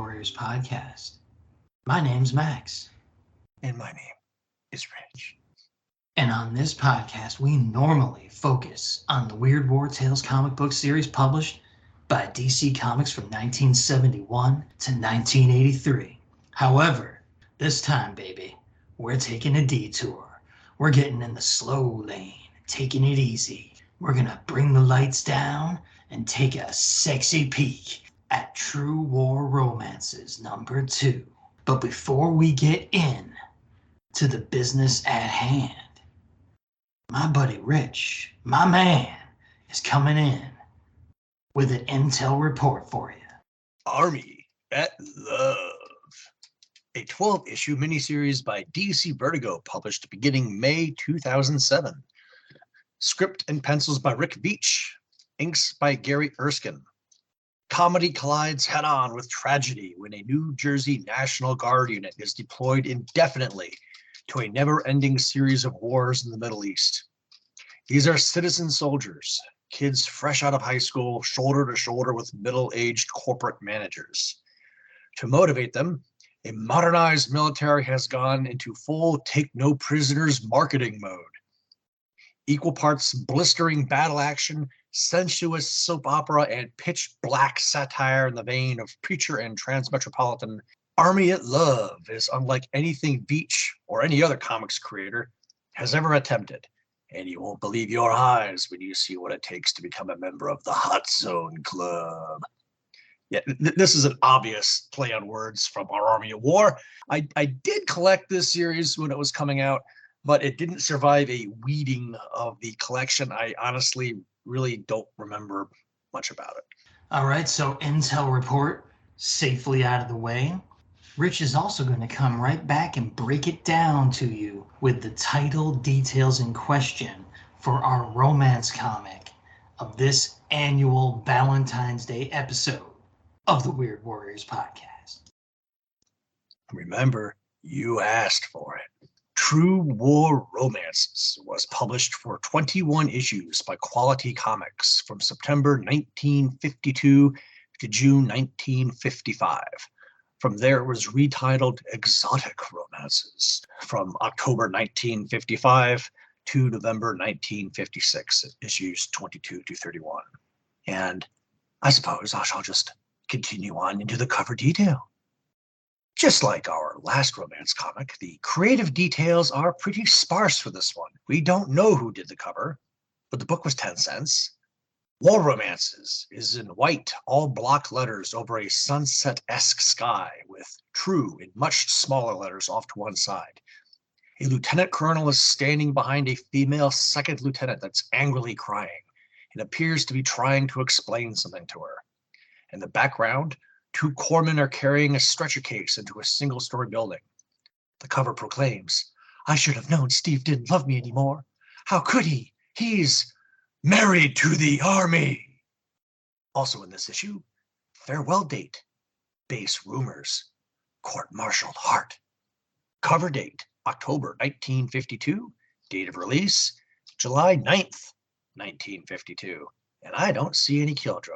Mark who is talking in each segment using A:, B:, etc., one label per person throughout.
A: Warriors podcast. My name's Max.
B: And my name is Rich.
A: And on this podcast, we normally focus on the Weird War Tales comic book series published by DC Comics from 1971 to 1983. However, this time, baby, we're taking a detour. We're getting in the slow lane, taking it easy. We're gonna bring the lights down and take a sexy peek at True War Romances #2. But before we get in to the business at hand, my buddy Rich, my man, is coming in with an intel report for you.
B: Army at Love. A 12-issue miniseries by DC Vertigo published beginning May 2007. Script and pencils by Rick Veitch. Inks by Gary Erskine. Comedy collides head-on with tragedy when a New Jersey National Guard unit is deployed indefinitely to a never-ending series of wars in the Middle East. These are citizen soldiers, kids fresh out of high school, shoulder to shoulder with middle-aged corporate managers. To motivate them, a modernized military has gone into full take-no-prisoners marketing mode. Equal parts blistering battle action, sensuous soap opera, and pitch-black satire in the vein of Preacher and Transmetropolitan, Army at Love is unlike anything Veitch or any other comics creator has ever attempted, and you won't believe your eyes when you see what it takes to become a member of the Hot Zone Club. Yeah, this is an obvious play on words from our Army at War. I did collect this series when it was coming out, but it didn't survive a weeding of the collection. I honestly really don't remember much about it.
A: All right, so intel report safely out of the way. Rich is also going to come right back and break it down to you with the title details in question for our romance comic of this annual Valentine's Day episode of the Weird Warriors podcast.
B: Remember, you asked for it. True War Romances was published for 21 issues by Quality Comics from September 1952 to June 1955. From there, it was retitled Exotic Romances from October 1955 to November 1956, issues 22 to 31. And I suppose I shall just continue on into the cover detail. Just like our last romance comic, the creative details are pretty sparse for this one. We don't know who did the cover, but the book was 10 cents. War Romances is in white, all block letters over a sunset-esque sky with True in much smaller letters off to one side. A lieutenant colonel is standing behind a female second lieutenant that's angrily crying and appears to be trying to explain something to her. In the background, 2 corpsmen are carrying a stretcher case into a single-story building. The cover proclaims, "I should have known Steve didn't love me anymore. How could he? He's married to the Army." Also in this issue, farewell date, base rumors, court-martialed heart. Cover date, October 1952. Date of release, July 9th, 1952. And I don't see any killjoy.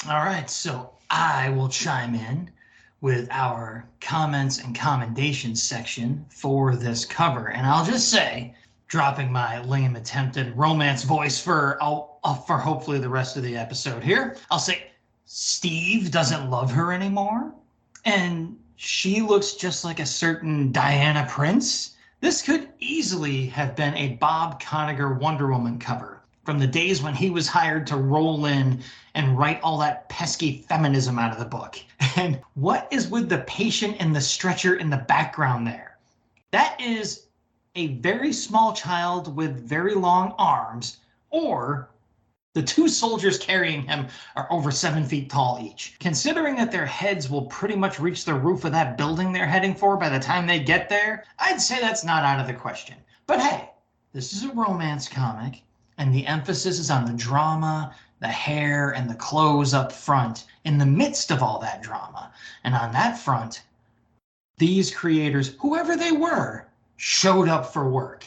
A: All right, so I will chime in with our comments and commendations section for this cover. And I'll just say, dropping my lame attempted romance voice for hopefully the rest of the episode here, I'll say Steve doesn't love her anymore, and she looks just like a certain Diana Prince. This could easily have been a Bob Conniger Wonder Woman cover from the days when he was hired to roll in and write all that pesky feminism out of the book. And what is with the patient and the stretcher in the background there? That is a very small child with very long arms, or the 2 soldiers carrying him are over 7 feet tall each. Considering that their heads will pretty much reach the roof of that building they're heading for by the time they get there, I'd say that's not out of the question. But hey, this is a romance comic, and the emphasis is on the drama, the hair, and the clothes up front in the midst of all that drama. And on that front, these creators, whoever they were, showed up for work.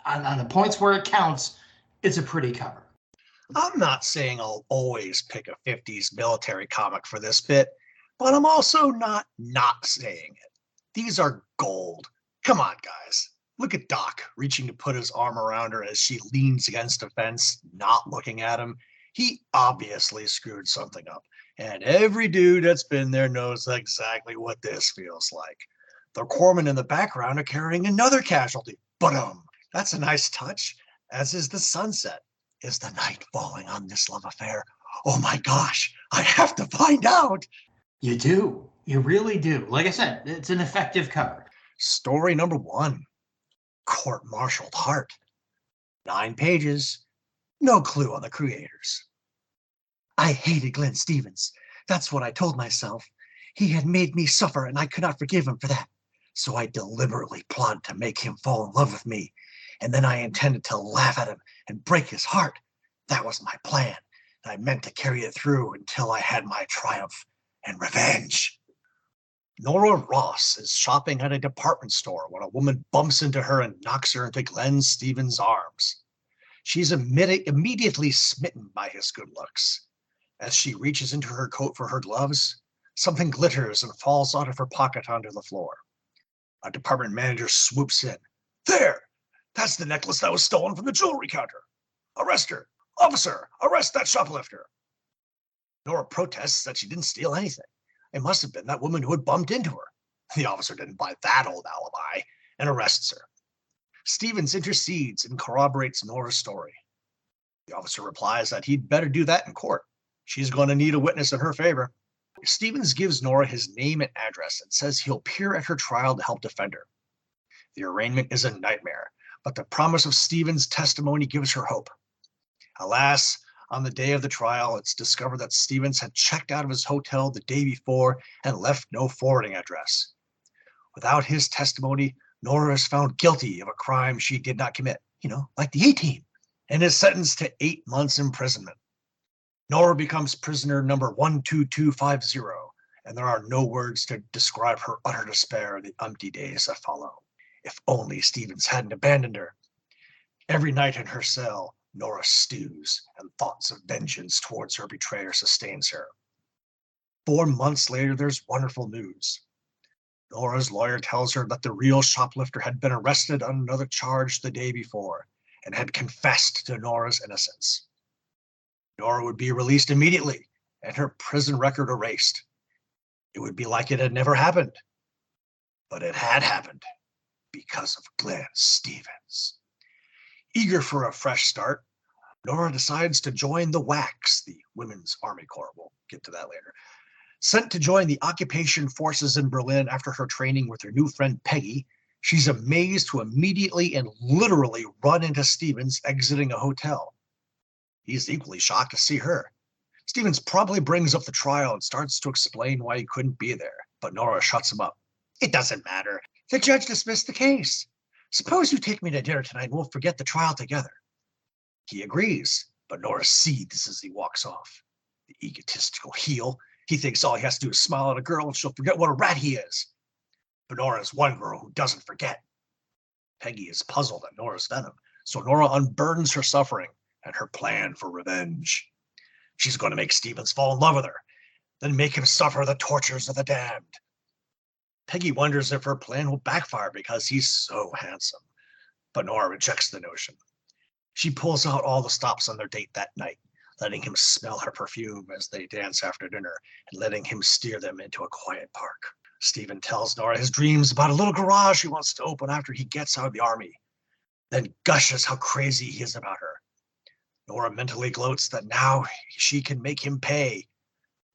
A: On the points where it counts, it's a pretty cover.
B: I'm not saying I'll always pick a 50s military comic for this bit, but I'm also not saying it. These are gold. Come on, guys. Look at Doc reaching to put his arm around her as she leans against a fence, not looking at him. He obviously screwed something up, and every dude that's been there knows exactly what this feels like. The corpsmen in the background are carrying another casualty. That's a nice touch, as is the sunset. Is the night falling on this love affair? Oh my gosh, I have to find out.
A: You do. You really do. Like I said, it's an effective cover.
B: Story number 1. Court-martialed heart. 9 pages. No clue on the creators. I hated Glenn Stevens. That's what I told myself. He had made me suffer, and I could not forgive him for that. So I deliberately plotted to make him fall in love with me, and then I intended to laugh at him and break his heart. That was my plan. I meant to carry it through until I had my triumph and revenge. Nora Ross is shopping at a department store when a woman bumps into her and knocks her into Glenn Stevens' arms. She's immediately smitten by his good looks. As she reaches into her coat for her gloves, something glitters and falls out of her pocket onto the floor. A department manager swoops in. There! That's the necklace that was stolen from the jewelry counter. Arrest her! Officer, arrest that shoplifter! Nora protests that she didn't steal anything. It must have been that woman who had bumped into her. The officer didn't buy that old alibi and arrests her. Stevens intercedes and corroborates Nora's story. The officer replies that he'd better do that in court. She's going to need a witness in her favor. Stevens gives Nora his name and address and says he'll appear at her trial to help defend her. The arraignment is a nightmare, but the promise of Stevens' testimony gives her hope. Alas, on the day of the trial, it's discovered that Stevens had checked out of his hotel the day before and left no forwarding address. Without his testimony, Nora is found guilty of a crime she did not commit, like the A-Team, and is sentenced to 8 months imprisonment. Nora becomes prisoner number 12250, and there are no words to describe her utter despair in the empty days that follow. If only Stevens hadn't abandoned her. Every night in her cell, Nora stews, and thoughts of vengeance towards her betrayer sustains her. 4 months later, there's wonderful news. Nora's lawyer tells her that the real shoplifter had been arrested on another charge the day before, and had confessed to Nora's innocence. Nora would be released immediately, and her prison record erased. It would be like it had never happened. But it had happened because of Glenn Stevens. Eager for a fresh start, Nora decides to join the WACs, the Women's Army Corps. We'll get to that later. Sent to join the occupation forces in Berlin after her training with her new friend Peggy, she's amazed to immediately and literally run into Stevens exiting a hotel. He's equally shocked to see her. Stevens promptly brings up the trial and starts to explain why he couldn't be there, but Nora shuts him up. It doesn't matter. The judge dismissed the case. Suppose you take me to dinner tonight and we'll forget the trial together. He agrees, but Nora seethes as he walks off. The egotistical heel. He thinks all he has to do is smile at a girl and she'll forget what a rat he is. But Nora is one girl who doesn't forget. Peggy is puzzled at Nora's venom, so Nora unburdens her suffering and her plan for revenge. She's going to make Stevens fall in love with her, then make him suffer the tortures of the damned. Peggy wonders if her plan will backfire because he's so handsome, but Nora rejects the notion. She pulls out all the stops on their date that night, letting him smell her perfume as they dance after dinner and letting him steer them into a quiet park. Stephen tells Nora his dreams about a little garage he wants to open after he gets out of the army, then gushes how crazy he is about her. Nora mentally gloats that now she can make him pay,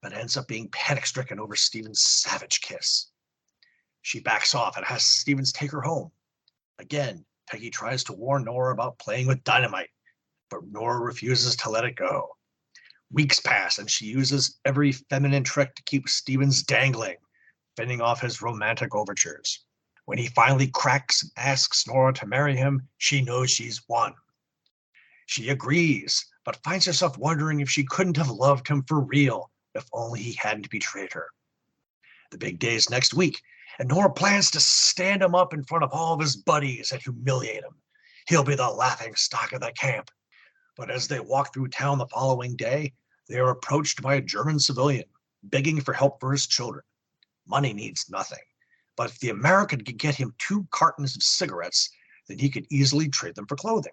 B: but ends up being panic-stricken over Stephen's savage kiss. She backs off and has Stevens take her home. Again, Peggy tries to warn Nora about playing with dynamite, but Nora refuses to let it go. Weeks pass and she uses every feminine trick to keep Stevens dangling, fending off his romantic overtures. When he finally cracks and asks Nora to marry him, she knows she's won. She agrees, but finds herself wondering if she couldn't have loved him for real if only he hadn't betrayed her. The big day is next week, and Nora plans to stand him up in front of all of his buddies and humiliate him. He'll be the laughing stock of the camp. But as they walk through town the following day, they are approached by a German civilian, begging for help for his children. Money needs nothing, but if the American could get him 2 cartons of cigarettes, then he could easily trade them for clothing.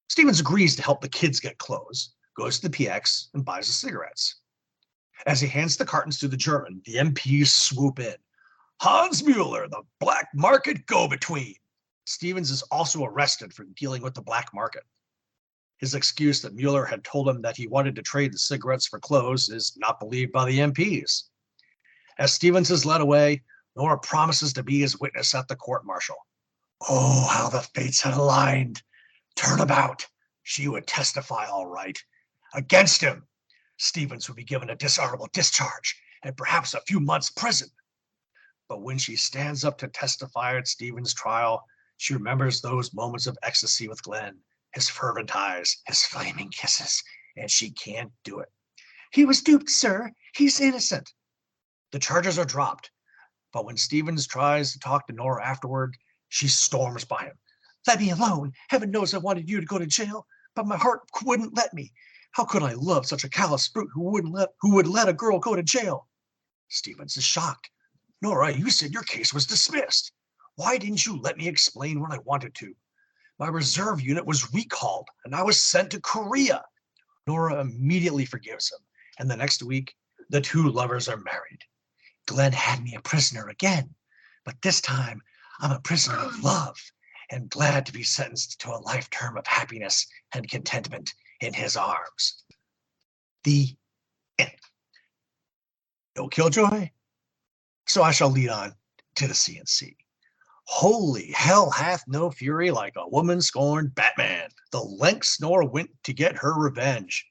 B: Stevens agrees to help the kids get clothes, goes to the PX, and buys the cigarettes. As he hands the cartons to the German, the MPs swoop in. Hans Mueller, the black market go-between. Stevens is also arrested for dealing with the black market. His excuse that Mueller had told him that he wanted to trade the cigarettes for clothes is not believed by the MPs. As Stevens is led away, Nora promises to be his witness at the court-martial. Oh, how the fates had aligned. Turnabout. She would testify all right. Against him, Stevens would be given a dishonorable discharge and perhaps a few months' prison. But when she stands up to testify at Stevens' trial, she remembers those moments of ecstasy with Glenn, his fervent eyes, his flaming kisses, and she can't do it. He was duped, sir. He's innocent. The charges are dropped, but when Stevens tries to talk to Nora afterward, she storms by him. Let me alone. Heaven knows I wanted you to go to jail, but my heart wouldn't let me. How could I love such a callous brute who would let a girl go to jail? Stevens is shocked. Nora, you said your case was dismissed. Why didn't you let me explain when I wanted to? My reserve unit was recalled, and I was sent to Korea. Nora immediately forgives him, and the next week, the 2 lovers are married. Glenn had me a prisoner again, but this time I'm a prisoner of love and glad to be sentenced to a life term of happiness and contentment in his arms. The end. No killjoy? So I shall lead on to the CNC. Holy hell hath no fury like a woman scorned Batman. The lengths Nora went to get her revenge.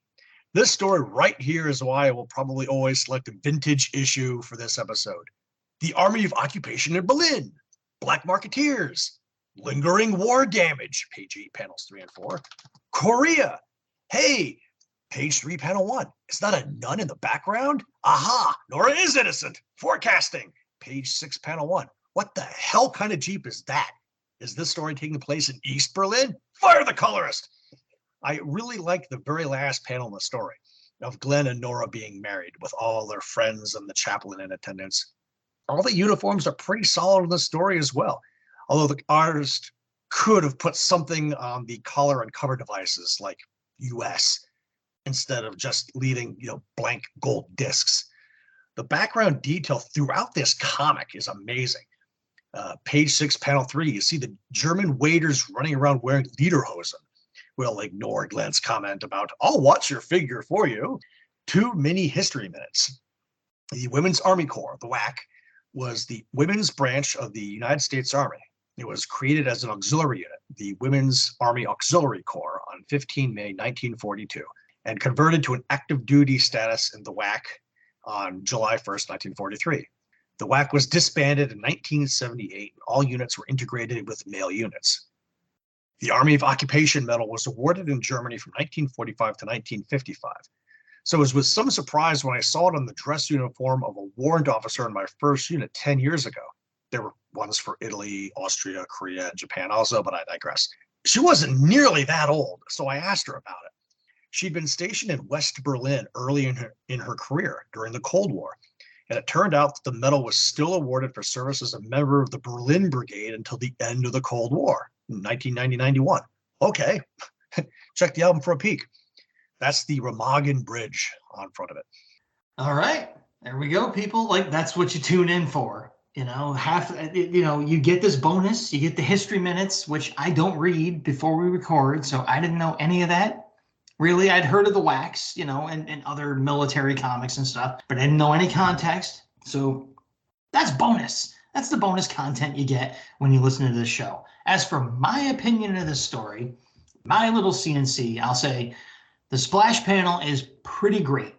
B: This story right here is why I will probably always select a vintage issue for this episode. The Army of Occupation in Berlin. Black Marketeers. Lingering War Damage. Page 8, panels 3 and 4. Korea. Hey, page 3, panel 1. Is that a nun in the background? Aha, Nora is innocent. Forecasting. Page 6, panel 1. What the hell kind of Jeep is that? Is this story taking place in East Berlin? Fire the colorist! I really like the very last panel in the story of Glenn and Nora being married with all their friends and the chaplain in attendance. All the uniforms are pretty solid in the story as well, although the artist could have put something on the collar and cover devices like US instead of just leaving, blank gold discs. The background detail throughout this comic is amazing. Page 6, panel 3, you see the German waiters running around wearing lederhosen. We'll ignore Glenn's comment about, I'll watch your figure for you. 2 mini history minutes. The Women's Army Corps, the WAC, was the women's branch of the United States Army. It was created as an auxiliary unit, the Women's Army Auxiliary Corps, on 15 May 1942, and converted to an active duty status in the WAC on July 1st, 1943. The WAC was disbanded in 1978, and all units were integrated with male units. The Army of Occupation Medal was awarded in Germany from 1945 to 1955. So it was with some surprise when I saw it on the dress uniform of a warrant officer in my first unit 10 years ago. There were ones for Italy, Austria, Korea, and Japan also, but I digress. She wasn't nearly that old, so I asked her about it. She'd been stationed in West Berlin early in her career during the Cold War, and it turned out that the medal was still awarded for service as a member of the Berlin Brigade until the end of the Cold War, in 1990-91. Okay, check the album for a peek. That's the Remagen Bridge on front of it.
A: All right, there we go, people. That's what you tune in for. You get this bonus, you get the history minutes, which I don't read before we record, so I didn't know any of that. Really, I'd heard of the wax, and other military comics and stuff, but I didn't know any context. So that's bonus. That's the bonus content you get when you listen to this show. As for my opinion of this story, my little CNC, I'll say the splash panel is pretty great,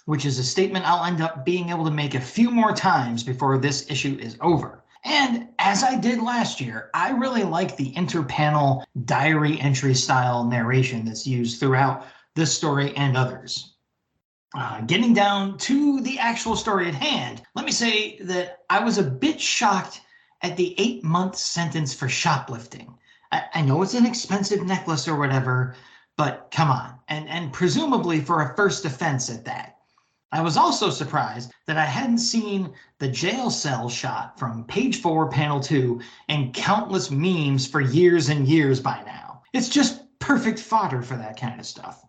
A: which is a statement I'll end up being able to make a few more times before this issue is over. And as I did last year, I really like the interpanel diary entry style narration that's used throughout this story and others. Getting down to the actual story at hand, let me say that I was a bit shocked at the 8-month sentence for shoplifting. I know it's an expensive necklace or whatever, but come on. And presumably for a first offense at that. I was also surprised that I hadn't seen the jail cell shot from page 4, panel 2, and countless memes for years and years by now. It's just perfect fodder for that kind of stuff.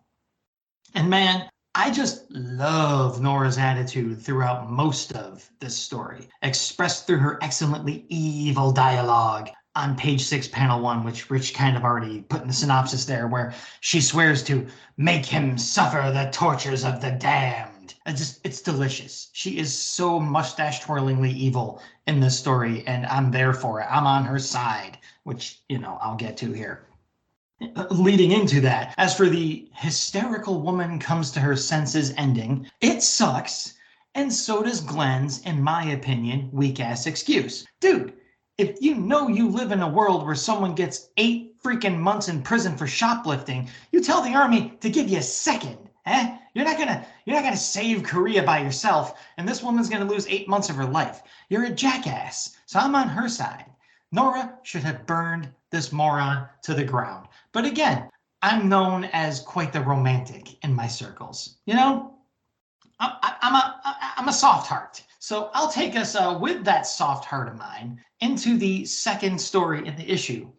A: And man, I just love Nora's attitude throughout most of this story, expressed through her excellently evil dialogue on page 6, panel 1, which Rich kind of already put in the synopsis there, where she swears to make him suffer the tortures of the damned. It's delicious. She is so mustache twirlingly evil in this story, and I'm there for it. I'm on her side, which, I'll get to here. Leading into that, as for the hysterical woman comes to her senses ending, it sucks, and so does Glenn's, in my opinion, weak-ass excuse. Dude, if you know you live in a world where someone gets 8 freaking months in prison for shoplifting, you tell the army to give you a second, eh? You're not gonna save Korea by yourself, and this woman's gonna lose 8 months of her life. You're a jackass, so I'm on her side. Nora should have burned this moron to the ground. But again, I'm known as quite the romantic in my circles. I'm a soft heart. So I'll take us with that soft heart of mine into the second story in the issue,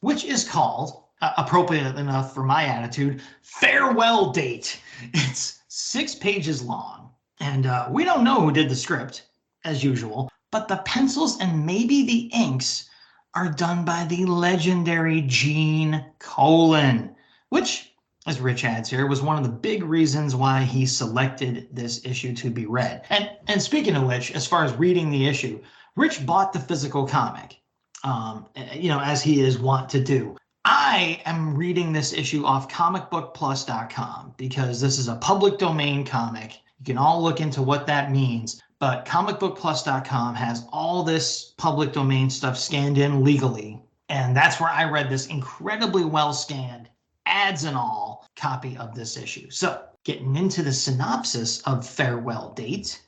A: which is called, appropriate enough for my attitude, Farewell Date. It's 6 pages long, and we don't know who did the script, as usual, but the pencils and maybe the inks are done by the legendary Gene Colan, which, as Rich adds here, was one of the big reasons why he selected this issue to be read. And speaking of which, as far as reading the issue, Rich bought the physical comic, as he is wont to do. I am reading this issue off comicbookplus.com because this is a public domain comic. You can all look into what that means. But comicbookplus.com has all this public domain stuff scanned in legally. And that's where I read this incredibly well scanned, ads and all, copy of this issue. So getting into the synopsis of Farewell Date,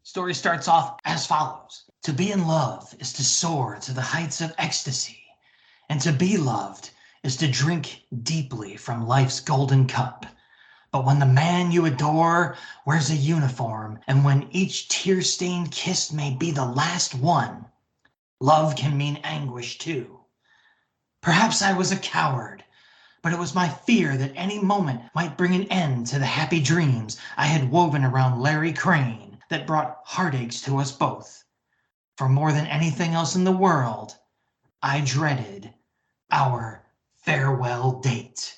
A: story starts off as follows. To be in love is to soar to the heights of ecstasy. And to be loved is to drink deeply from life's golden cup. But when the man you adore wears a uniform, and when each tear-stained kiss may be the last one, love can mean anguish too. Perhaps I was a coward, but it was my fear that any moment might bring an end to the happy dreams I had woven around Larry Crane that brought heartaches to us both. For more than anything else in the world, I dreaded our farewell date.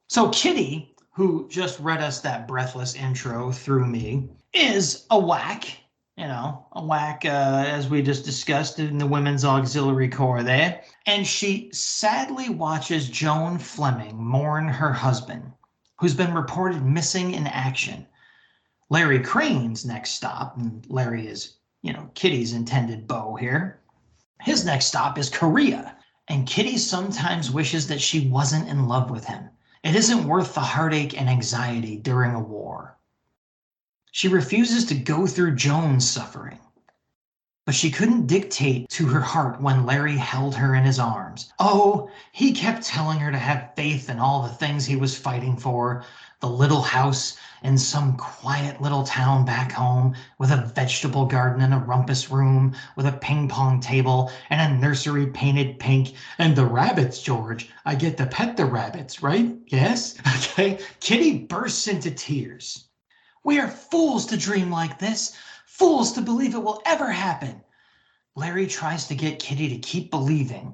A: So Kitty, who just read us that breathless intro through me, is a whack, as we just discussed in the Women's Auxiliary Corps there. And she sadly watches Joan Fleming mourn her husband, who's been reported missing in action. Larry Crane's next stop, and Larry is, Kitty's intended beau here. His next stop is Korea, and Kitty sometimes wishes that she wasn't in love with him. It isn't worth the heartache and anxiety during a war. She refuses to go through Joan's suffering, but she couldn't dictate to her heart when Larry held her in his arms. Oh, he kept telling her to have faith in all the things he was fighting for, the little house in some quiet little town back home with a vegetable garden and a rumpus room with a ping pong table and a nursery painted pink. And the rabbits, George, I get to pet the rabbits, right? Yes? Okay. Kitty bursts into tears. We are fools to dream like this, fools to believe it will ever happen. Larry tries to get Kitty to keep believing.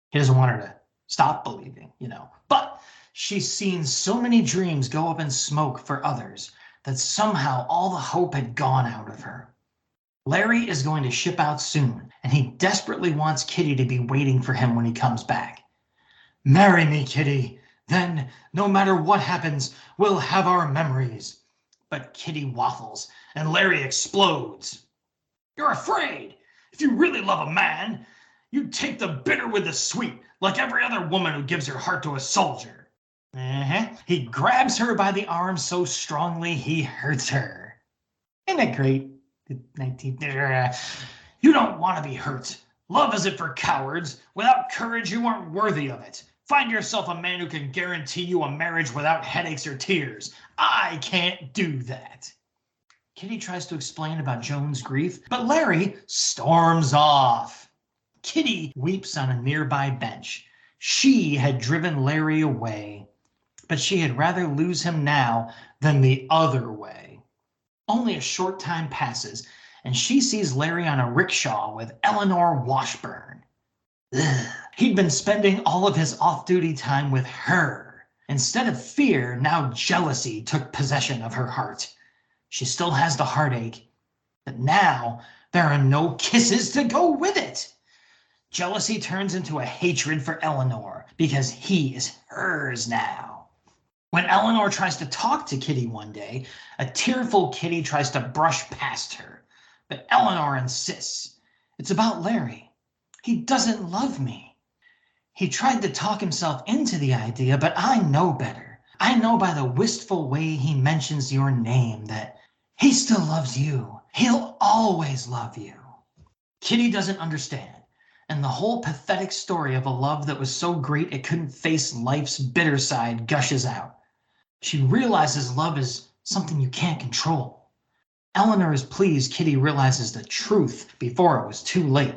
A: He doesn't want her to stop believing, but she's seen so many dreams go up in smoke for others that somehow all the hope had gone out of her. Larry is going to ship out soon, and he desperately wants Kitty to be waiting for him when he comes back. Marry me, Kitty. Then, no matter what happens, we'll have our memories. But Kitty waffles, and Larry explodes. You're afraid. If you really love a man, you'd take the bitter with the sweet, like every other woman who gives her heart to a soldier. He grabs her by the arm so strongly he hurts her. Isn't it great? You don't want to be hurt. Love isn't for cowards. Without courage, you aren't worthy of it. Find yourself a man who can guarantee you a marriage without headaches or tears. I can't do that. Kitty tries to explain about Joan's grief, but Larry storms off. Kitty weeps on a nearby bench. She had driven Larry away, but she had rather lose him now than the other way. Only a short time passes, and she sees Larry on a rickshaw with Eleanor Washburn. Ugh. He'd been spending all of his off-duty time with her. Instead of fear, now jealousy took possession of her heart. She still has the heartache, but now there are no kisses to go with it. Jealousy turns into a hatred for Eleanor because he is hers now. When Eleanor tries to talk to Kitty one day, a tearful Kitty tries to brush past her. But Eleanor insists, it's about Larry. He doesn't love me. He tried to talk himself into the idea, but I know better. I know by the wistful way he mentions your name that he still loves you. He'll always love you. Kitty doesn't understand, and the whole pathetic story of a love that was so great it couldn't face life's bitter side gushes out. She realizes love is something you can't control. Eleanor is pleased Kitty realizes the truth before it was too late.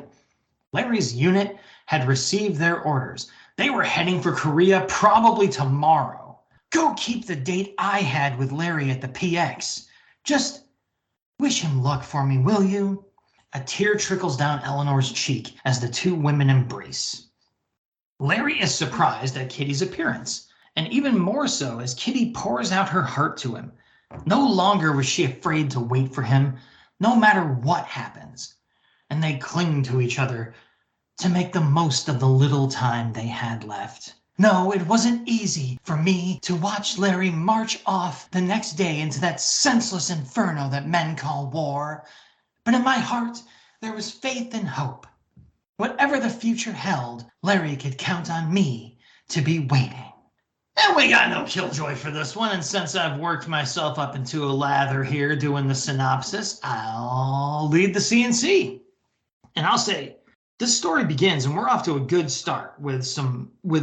A: Larry's unit had received their orders. They were heading for Korea probably tomorrow. Go keep the date I had with Larry at the PX. Just wish him luck for me, will you? A tear trickles down Eleanor's cheek as the two women embrace. Larry is surprised at Kitty's appearance, and even more so as Kitty pours out her heart to him. No longer was she afraid to wait for him, no matter what happens. And they cling to each other to make the most of the little time they had left. No, it wasn't easy for me to watch Larry march off the next day into that senseless inferno that men call war. But in my heart, there was faith and hope. Whatever the future held, Larry could count on me to be waiting. And we got no killjoy for this one, and since I've worked myself up into a lather here doing the synopsis, I'll lead the CNC. And I'll say, this story begins, and we're off to a good start with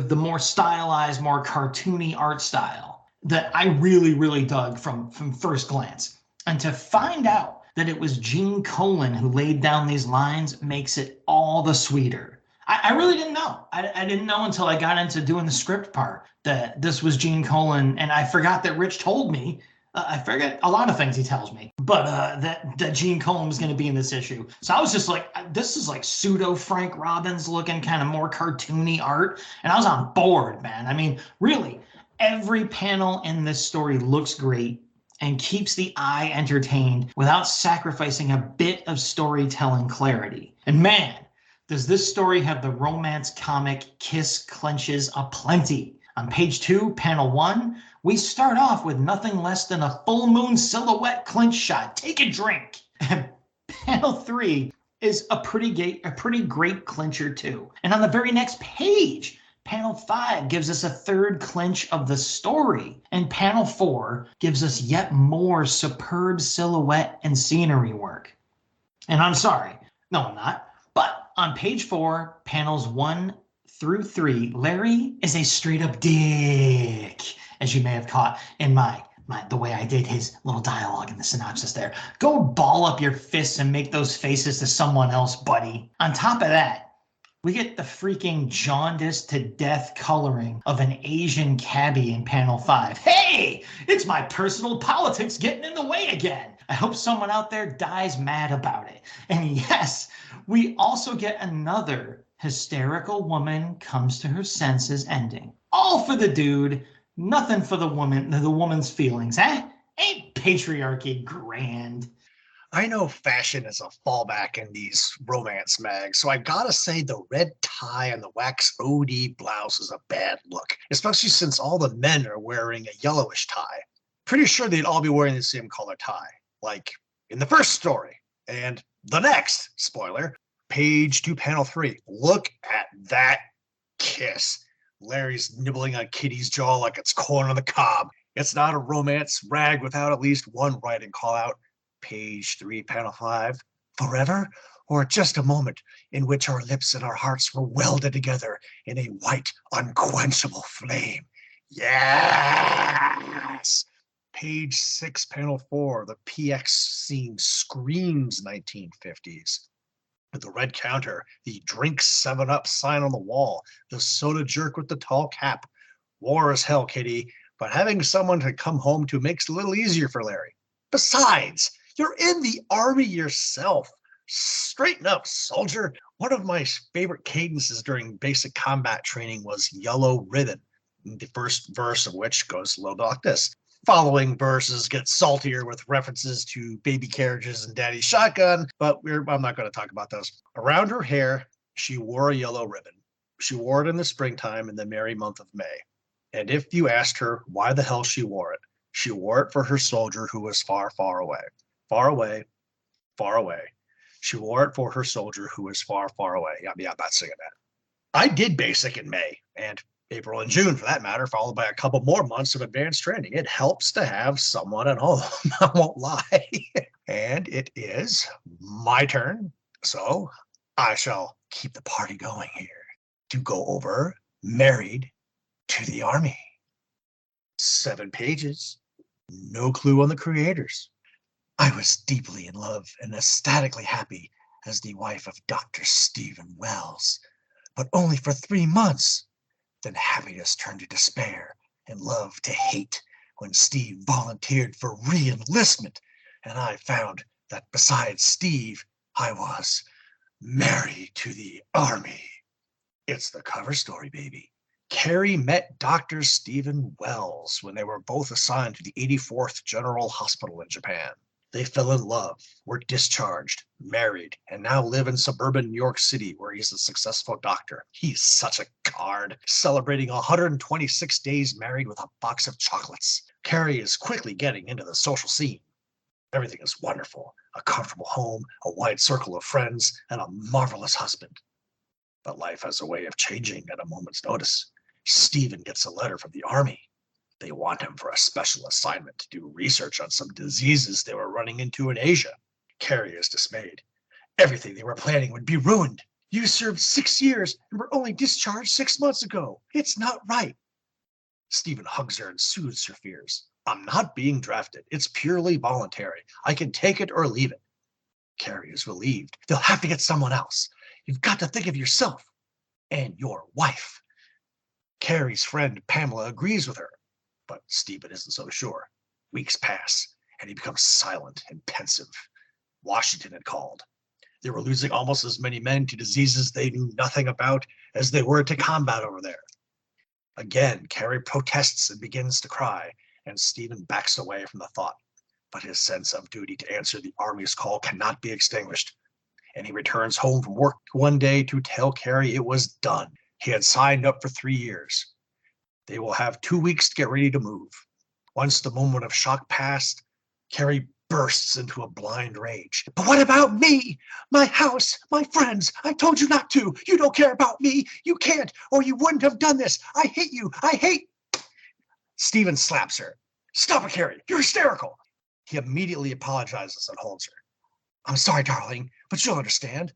A: the more stylized, more cartoony art style that I really dug from first glance. And to find out that it was Gene Colan who laid down these lines makes it all the sweeter. I really didn't know. I didn't know until I got into doing the script part that this was Gene Colan, and I forgot that Rich told me. I forget a lot of things he tells me, but that Gene Colan was going to be in this issue. So I was just like, this is like pseudo Frank Robbins looking, kind of more cartoony art. And I was on board, man. I mean, really, every panel in this story looks great and keeps the eye entertained without sacrificing a bit of storytelling clarity. And man, does this story have the romance comic kiss clenches aplenty. On page 2, panel 1, we start off with nothing less than a full moon silhouette clinch shot. Take a drink. And panel 3 is a pretty great clincher too. And on the very next page, panel 5 gives us a third clinch of the story. And panel 4 gives us yet more superb silhouette and scenery work. And I'm sorry, no, I'm not. But on page 4, panels 1 through 3, Larry is a straight up dick, as you may have caught in the way I did his little dialogue in the synopsis there. Go ball up your fists and make those faces to someone else, buddy. On top of that, we get the freaking jaundiced to death coloring of an Asian cabbie in panel 5. Hey, it's my personal politics getting in the way again. I hope someone out there dies mad about it. And yes, we also get another hysterical woman comes to her senses ending. All for the dude, nothing for the woman's feelings, eh? Ain't patriarchy grand?
B: I know fashion is a fallback in these romance mags, so I gotta say the red tie and the wax OD blouse is a bad look, especially since all the men are wearing a yellowish tie. Pretty sure they'd all be wearing the same color tie, like in the first story. And the next, spoiler, page 2, panel 3. Look at that kiss. Larry's nibbling on Kitty's jaw like it's corn on the cob. It's not a romance rag without at least one writing call out. Page 3, panel 5. Forever or just a moment in which our lips and our hearts were welded together in a white, unquenchable flame. Yes! Page 6, panel 4, the PX scene screams 1950s. With the red counter, the drink 7-Up sign on the wall, the soda jerk with the tall cap. War is hell, Kitty, but having someone to come home to makes it a little easier for Larry. Besides, you're in the army yourself. Straighten up, soldier. One of my favorite cadences during basic combat training was Yellow Ribbon, the first verse of which goes a little bit like this. Following verses get saltier with references to baby carriages and daddy's shotgun, but I'm not going to talk about those. Around her hair, she wore a yellow ribbon. She wore it in the springtime in the merry month of May. And if you asked her why the hell she wore it for her soldier who was far, far away. Far away, far away. She wore it for her soldier who was far, far away. Yeah, I'm not singing that. I did basic in May, and April and June, for that matter, followed by a couple more months of advanced training. It helps to have someone at home, I won't lie. And it is my turn, so I shall keep the party going here to go over Married to the Army. 7 pages, no clue on the creators. I was deeply in love and ecstatically happy as the wife of Dr. Stephen Wells, but only for 3 months. Then happiness turned to despair and love to hate when Steve volunteered for re-enlistment, and I found that besides Steve, I was married to the Army. It's the cover story, baby. Carrie met Dr. Stephen Wells when they were both assigned to the 84th General Hospital in Japan. They fell in love, were discharged, married, and now live in suburban New York City where he's a successful doctor. He's such a card, celebrating 126 days married with a box of chocolates. Carrie is quickly getting into the social scene. Everything is wonderful, a comfortable home, a wide circle of friends, and a marvelous husband. But life has a way of changing at a moment's notice. Stephen gets a letter from the Army. They want him for a special assignment to do research on some diseases they were running into in Asia. Carrie is dismayed. Everything they were planning would be ruined. You served 6 years and were only discharged 6 months ago. It's not right. Stephen hugs her and soothes her fears. I'm not being drafted. It's purely voluntary. I can take it or leave it. Carrie is relieved. They'll have to get someone else. You've got to think of yourself and your wife. Carrie's friend Pamela agrees with her. But Stephen isn't so sure. Weeks pass, and he becomes silent and pensive. Washington had called. They were losing almost as many men to diseases they knew nothing about as they were to combat over there. Again, Carrie protests and begins to cry, and Stephen backs away from the thought. But his sense of duty to answer the Army's call cannot be extinguished, and he returns home from work one day to tell Carrie it was done. He had signed up for 3 years. They will have 2 weeks to get ready to move. Once the moment of shock passed, Carrie bursts into a blind rage. But what about me? My house, my friends. I told you not to. You don't care about me. You can't, or you wouldn't have done this. I hate you. I hate. Stephen slaps her. Stop it, Carrie. You're hysterical. He immediately apologizes and holds her. I'm sorry, darling, but you'll understand.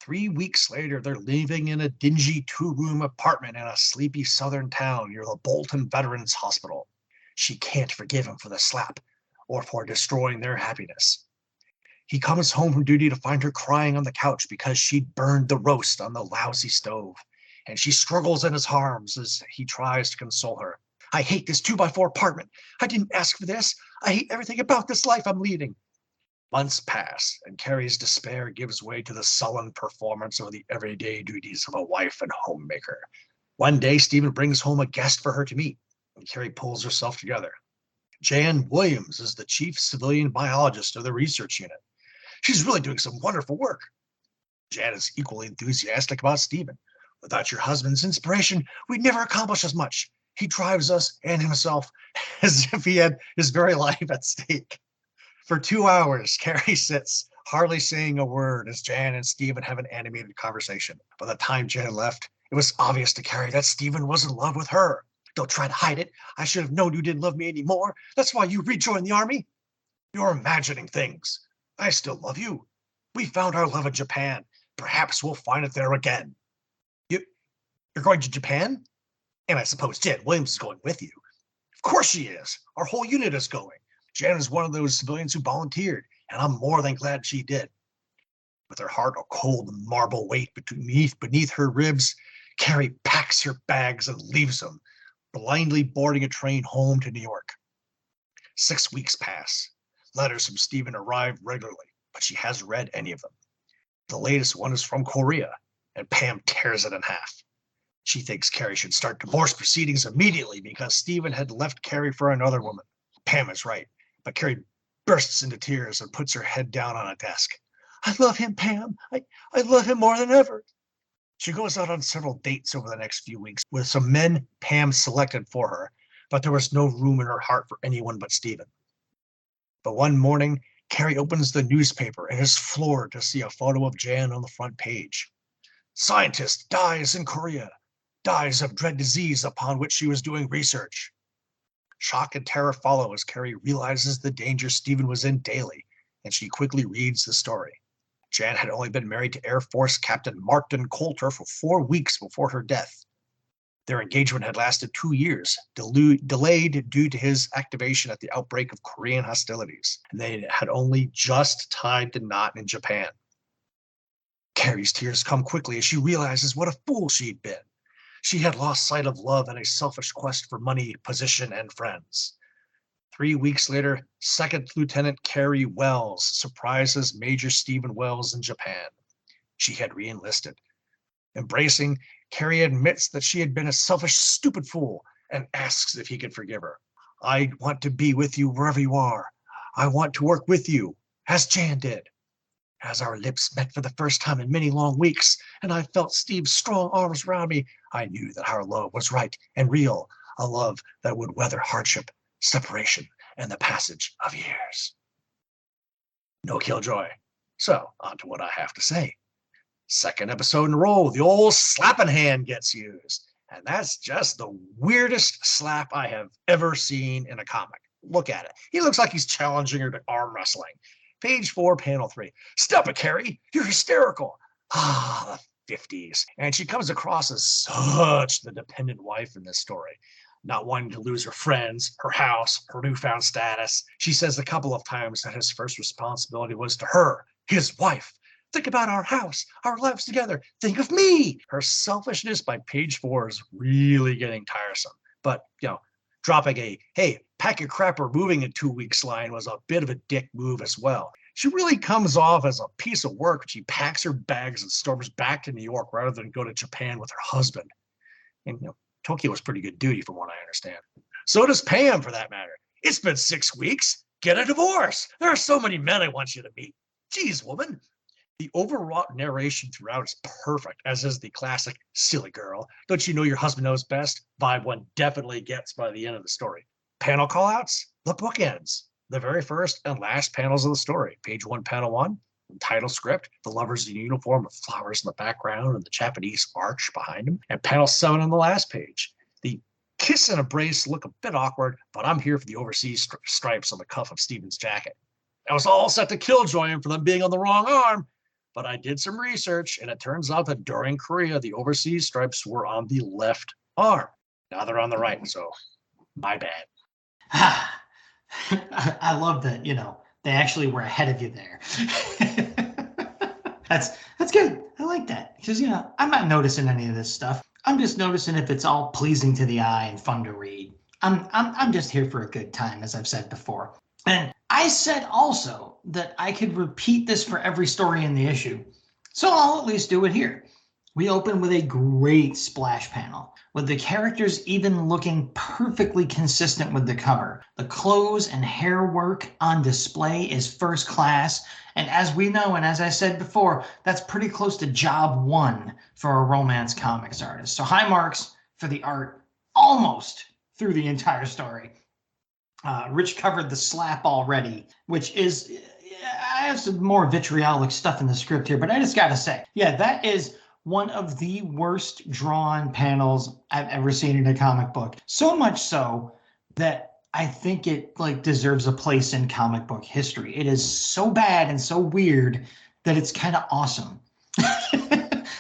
B: 3 weeks later, they're living in a dingy 2-room apartment in a sleepy southern town near the Bolton Veterans Hospital. She can't forgive him for the slap or for destroying their happiness. He comes home from duty to find her crying on the couch because she'd burned the roast on the lousy stove, and she struggles in his arms as he tries to console her. I hate this 2x4 apartment. I didn't ask for this. I hate everything about this life I'm leading. Months pass, and Carrie's despair gives way to the sullen performance of the everyday duties of a wife and homemaker. One day, Stephen brings home a guest for her to meet, and Carrie pulls herself together. Jan Williams is the chief civilian biologist of the research unit. She's really doing some wonderful work. Jan is equally enthusiastic about Stephen. Without your husband's inspiration, we'd never accomplish as much. He drives us and himself as if he had his very life at stake. For 2 hours, Carrie sits, hardly saying a word as Jan and Stephen have an animated conversation. By the time Jan left, it was obvious to Carrie that Stephen was in love with her. Don't try to hide it. I should have known you didn't love me anymore. That's why you rejoined the Army. You're imagining things. I still love you. We found our love in Japan. Perhaps we'll find it there again. You're going to Japan? And I suppose Jan Williams is going with you. Of course she is. Our whole unit is going. Jan is one of those civilians who volunteered, and I'm more than glad she did. With her heart a cold marble weight beneath her ribs, Carrie packs her bags and leaves them, blindly boarding a train home to New York. 6 weeks pass. Letters from Stephen arrive regularly, but she hasn't read any of them. The latest one is from Korea, and Pam tears it in half. She thinks Carrie should start divorce proceedings immediately because Stephen had left Carrie for another woman. Pam is right, but Carrie bursts into tears and puts her head down on a desk. I love him, Pam. I love him more than ever. She goes out on several dates over the next few weeks with some men Pam selected for her, but there was no room in her heart for anyone but Stephen. But one morning, Carrie opens the newspaper and is floored to see a photo of Jan on the front page. Scientist dies in Korea. Dies of dread disease upon which she was doing research. Shock and terror follow as Carrie realizes the danger Stephen was in daily, and she quickly reads the story. Jan had only been married to Air Force Captain Martin Coulter for 4 weeks before her death. Their engagement had lasted 2 years, delayed due to his activation at the outbreak of Korean hostilities, and they had only just tied the knot in Japan. Carrie's tears come quickly as she realizes what a fool she'd been. She had lost sight of love in a selfish quest for money, position, and friends. 3 weeks later, Second Lieutenant Carrie Wells surprises Major Stephen Wells in Japan. She had re-enlisted. Embracing, Carrie admits that she had been a selfish, stupid fool and asks if he could forgive her. I want to be with you wherever you are. I want to work with you, as Jan did. As our lips met for the first time in many long weeks, and I felt Steve's strong arms around me, I knew that our love was right and real, a love that would weather hardship, separation, and the passage of years. No killjoy. So, on to what I have to say. Second episode in a row, the old slapping hand gets used. And that's just the weirdest slap I have ever seen in a comic. Look at it. He looks like he's challenging her to arm wrestling. Page 4, panel 3. Stop it, Carrie. You're hysterical. Ah, the 50s. And she comes across as such the dependent wife in this story. Not wanting to lose her friends, her house, her newfound status. She says a couple of times that his first responsibility was to her, his wife. Think about our house, our lives together. Think of me. Her selfishness by page 4 is really getting tiresome. But, dropping a, hey, pack your crap, we're moving in 2 weeks line was a bit of a dick move as well. She really comes off as a piece of work when she packs her bags and storms back to New York rather than go to Japan with her husband. And, Tokyo was pretty good duty from what I understand. So does Pam, for that matter. It's been 6 weeks. Get a divorce. There are so many men I want you to meet. Geez, woman. The overwrought narration throughout is perfect, as is the classic silly girl. Don't you know your husband knows best? Vibe one definitely gets by the end of the story. Panel callouts, the bookends. The very first and last panels of the story. Page 1, panel 1, title script, the lovers in uniform with flowers in the background and the Japanese arch behind them. And panel 7 on the last page. The kiss and embrace look a bit awkward, but I'm here for the overseas stripes on the cuff of Stephen's jacket. I was all set to killjoy him for them being on the wrong arm. But I did some research, and it turns out that during Korea, the overseas stripes were on the left arm. Now they're on the right, so my bad.
A: I love that, they actually were ahead of you there. That's good. I like that. Because, I'm not noticing any of this stuff. I'm just noticing if it's all pleasing to the eye and fun to read. I'm just here for a good time, as I've said before. And I said also that I could repeat this for every story in the issue, so I'll at least do it here. We open with a great splash panel, with the characters even looking perfectly consistent with the cover. The clothes and hair work on display is first class, and as we know, and as I said before, that's pretty close to job one for a romance comics artist. So high marks for the art almost through the entire story. Rich covered the slap already, which is, I have some more vitriolic stuff in the script here, but I just got to say, that is one of the worst drawn panels I've ever seen in a comic book. So much so that I think it deserves a place in comic book history. It is so bad and so weird that it's kind of awesome.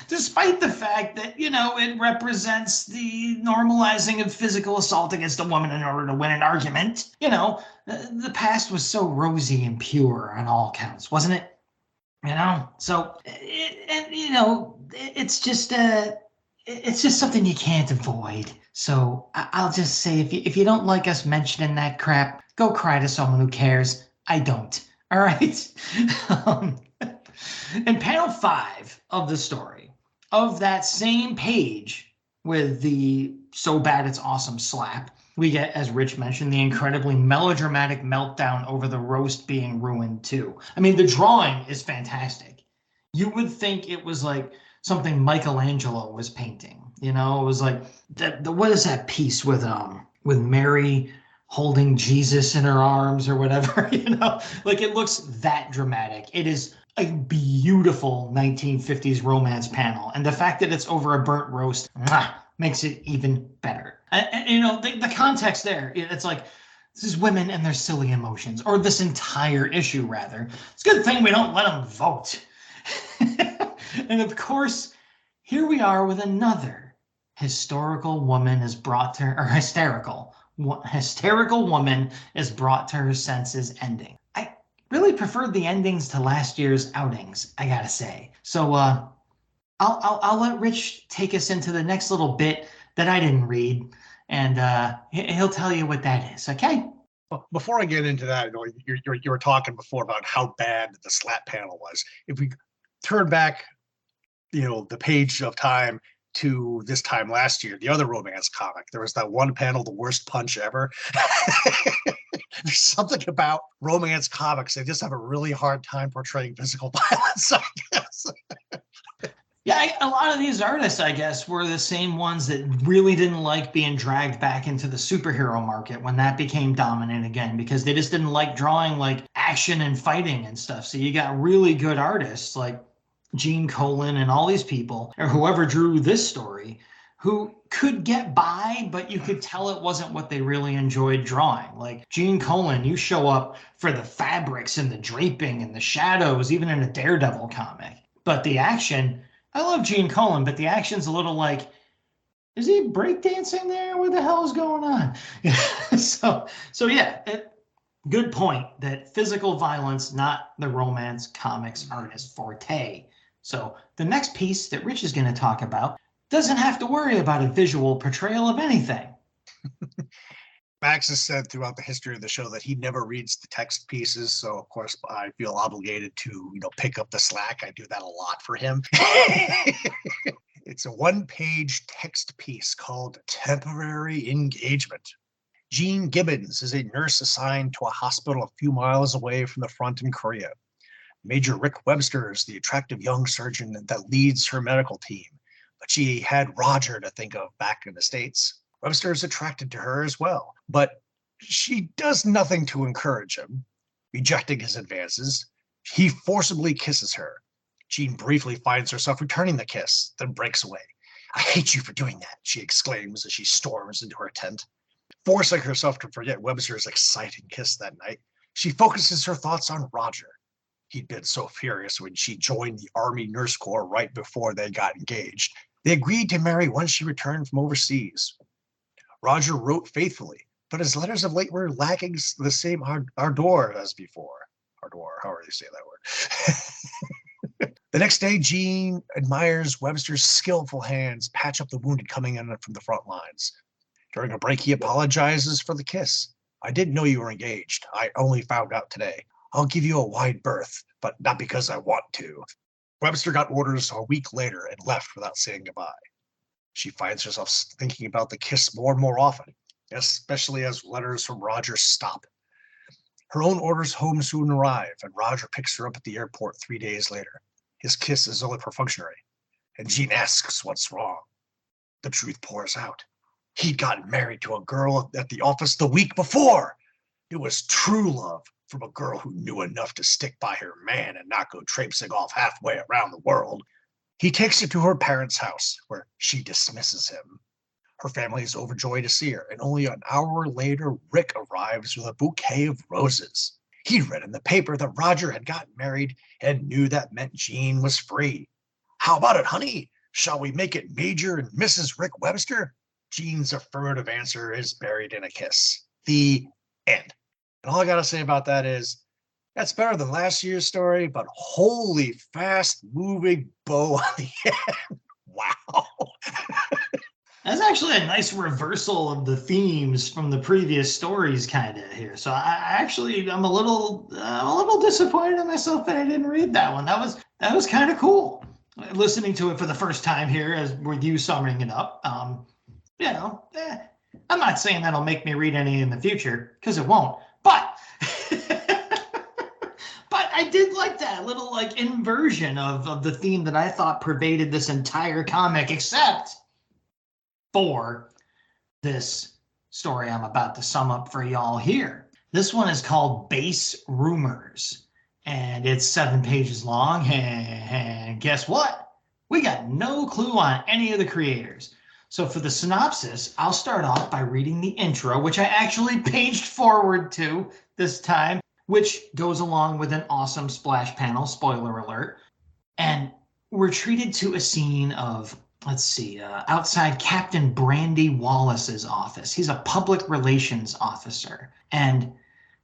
A: Despite the fact that, it represents the normalizing of physical assault against a woman in order to win an argument. The past was so rosy and pure on all counts, wasn't it? So, it's just something you can't avoid. So I'll just say, if you don't like us mentioning that crap, go cry to someone who cares. I don't. All right. In panel 5 of the story, of that same page with the so bad it's awesome slap, we get, as Rich mentioned, the incredibly melodramatic meltdown over the roast being ruined too. I mean, the drawing is fantastic. You would think it was like something Michelangelo was painting. It was like what is that piece with Mary holding Jesus in her arms or whatever, like it looks that dramatic. It is a beautiful 1950s romance panel. And the fact that it's over a burnt roast makes it even better. And the context there, it's like, this is women and their silly emotions, or this entire issue, rather. It's a good thing we don't let them vote. And of course, here we are with another hysterical woman is brought to her, or hysterical woman is brought to her senses ending. I really preferred the endings to last year's outings, I gotta say. So I'll let Rich take us into the next little bit that I didn't read, and he'll tell you what that is. Okay?
B: Well, before I get into that, you were talking before about how bad the slap panel was. If we turn back, the page of time to this time last year, the other romance comic, there was that one panel, the worst punch ever. There's something about romance comics, they just have a really hard time portraying physical violence, I guess.
A: Yeah, a lot of these artists, I guess, were the same ones that really didn't like being dragged back into the superhero market when that became dominant again, because they just didn't like drawing like action and fighting and stuff. So you got really good artists like Gene Colan and all these people, or whoever drew this story, who could get by, but you could tell it wasn't what they really enjoyed drawing. Like Gene Colan, you show up for the fabrics and the draping and the shadows, even in a Daredevil comic. But the action, I love Gene Colan, but the action's a little like, is he breakdancing there? What the hell is going on? So yeah, good point that physical violence, not the romance comics artist forte. So the next piece that Rich is going to talk about doesn't have to worry about a visual portrayal of anything.
B: Max has said throughout the history of the show that he never reads the text pieces, so of course I feel obligated to, pick up the slack. I do that a lot for him. It's a one-page text piece called Temporary Engagement. Jean Gibbons is a nurse assigned to a hospital a few miles away from the front in Korea. Major Rick Webster is the attractive young surgeon that leads her medical team, but she had Roger to think of back in the States. Webster is attracted to her as well, but she does nothing to encourage him. Rejecting his advances, he forcibly kisses her. Jean briefly finds herself returning the kiss, then breaks away. "I hate you for doing that," she exclaims as she storms into her tent. Forcing herself to forget Webster's exciting kiss that night, she focuses her thoughts on Roger. He'd been so furious when she joined the Army Nurse Corps right before they got engaged. They agreed to marry once she returned from overseas. Roger wrote faithfully, but his letters of late were lacking the same ardor as before. Ardor, however you say that word. The next day, Jean admires Webster's skillful hands patch up the wounded coming in from the front lines. During a break, he apologizes for the kiss. "I didn't know you were engaged. I only found out today. I'll give you a wide berth, but not because I want to." Webster got orders a week later and left without saying goodbye. She finds herself thinking about the kiss more and more often, especially as letters from Roger stop. Her own orders home soon arrive, and Roger picks her up at the airport 3 days later. His kiss is only for functionary, and Jean asks what's wrong. The truth pours out. He'd gotten married to a girl at the office the week before. It was true love from a girl who knew enough to stick by her man and not go traipsing off halfway around the world. He takes her to her parents' house, where she dismisses him. Her family is overjoyed to see her, and only an hour later, Rick arrives with a bouquet of roses. He'd read in the paper that Roger had gotten married and knew that meant Jean was free. How about it, honey? Shall we make it Major and Mrs. Rick Webster? Jean's affirmative answer is buried in a kiss. The end. And all I got to say about that is that's better than last year's story, but holy fast moving bow on the end. Wow.
A: That's actually a nice reversal of the themes from the previous stories kind of here. So I'm a little disappointed in myself that I didn't read that one. That was kind of cool. Listening to it for the first time here as with you summing it up. I'm not saying that'll make me read any in the future because it won't, but but I did like that little like inversion of the theme that I thought pervaded this entire comic, except for this story I'm about to sum up for y'all here. This one is called Base Rumors, and it's 7 pages long, and guess what? We got no clue on any of the creators. So for the synopsis, I'll start off by reading the intro, which I actually paged forward to this time, which goes along with an awesome splash panel, spoiler alert. And we're treated to a scene of, outside Captain Brandy Wallace's office. He's a public relations officer. And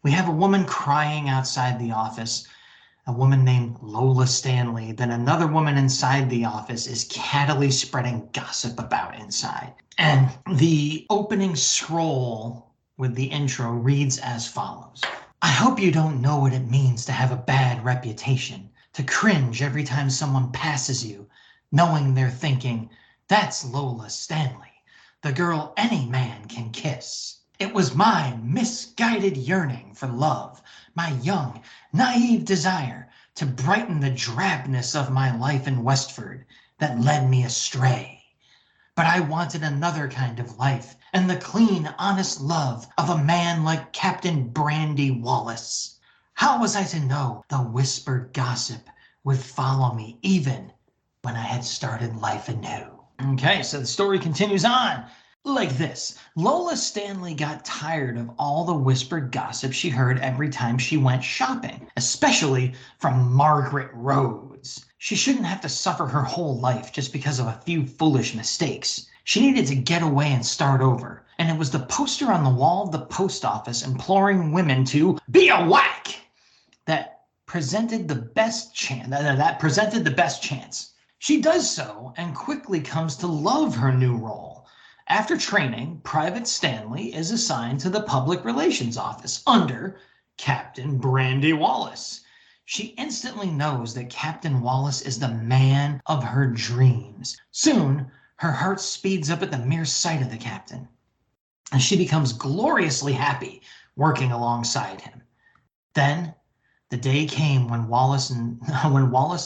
A: we have a woman crying outside the office, a woman named Lola Stanley. Then another woman inside the office is cattily spreading gossip about inside. And the opening scroll with the intro reads as follows. I hope you don't know what it means to have a bad reputation, to cringe every time someone passes you, knowing they're thinking, that's Lola Stanley, the girl any man can kiss. It was my misguided yearning for love, my young, naive desire to brighten the drabness of my life in Westford that led me astray. But I wanted another kind of life and the clean, honest love of a man like Captain Brandy Wallace. How was I to know the whispered gossip would follow me even when I had started life anew? Okay, so the story continues on like this. Lola Stanley got tired of all the whispered gossip she heard every time she went shopping, especially from Margaret Rhodes. She shouldn't have to suffer her whole life just because of a few foolish mistakes. She needed to get away and start over. And it was the poster on the wall of the post office imploring women to be a whack that presented the best chance. She does so and quickly comes to love her new role. After training, Private Stanley is assigned to the Public Relations Office under Captain Brandy Wallace. She instantly knows that Captain Wallace is the man of her dreams. Soon, her heart speeds up at the mere sight of the captain, and she becomes gloriously happy working alongside him. Then, the day came when Wallace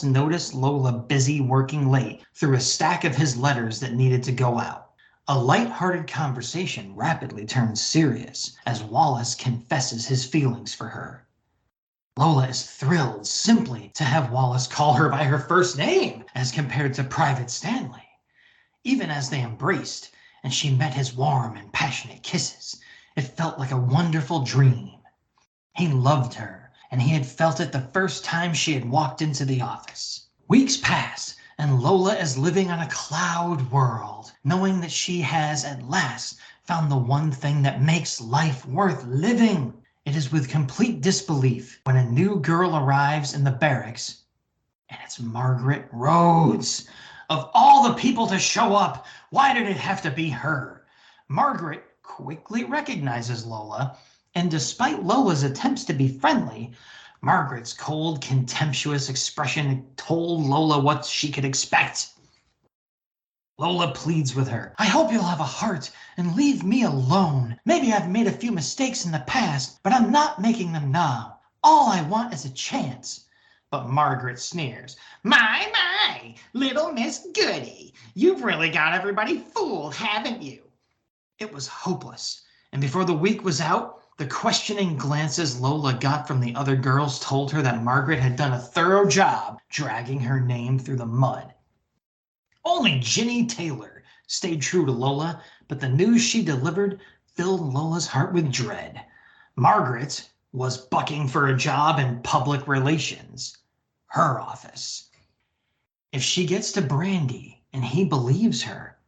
A: noticed Lola busy working late through a stack of his letters that needed to go out. A light-hearted conversation rapidly turns serious as Wallace confesses his feelings for her. Lola is thrilled simply to have Wallace call her by her first name as compared to Private Stanley. Even as they embraced and she met his warm and passionate kisses, it felt like a wonderful dream. He loved her, and he had felt it the first time she had walked into the office. Weeks pass, and Lola is living on a cloud world, knowing that she has at last found the one thing that makes life worth living. It is with complete disbelief when a new girl arrives in the barracks, and it's Margaret Rhodes. Of all the people to show up, why did it have to be her? Margaret quickly recognizes Lola, and despite Lola's attempts to be friendly, Margaret's cold, contemptuous expression told Lola what she could expect. Lola pleads with her. I hope you'll have a heart and leave me alone. Maybe I've made a few mistakes in the past, but I'm not making them now. All I want is a chance. But Margaret sneers. My, little Miss Goody. You've really got everybody fooled, haven't you? It was hopeless. And before the week was out, the questioning glances Lola got from the other girls told her that Margaret had done a thorough job dragging her name through the mud. Only Ginny Taylor stayed true to Lola, but the news she delivered filled Lola's heart with dread. Margaret was bucking for a job in public relations, her office. If she gets to Brandy and he believes her,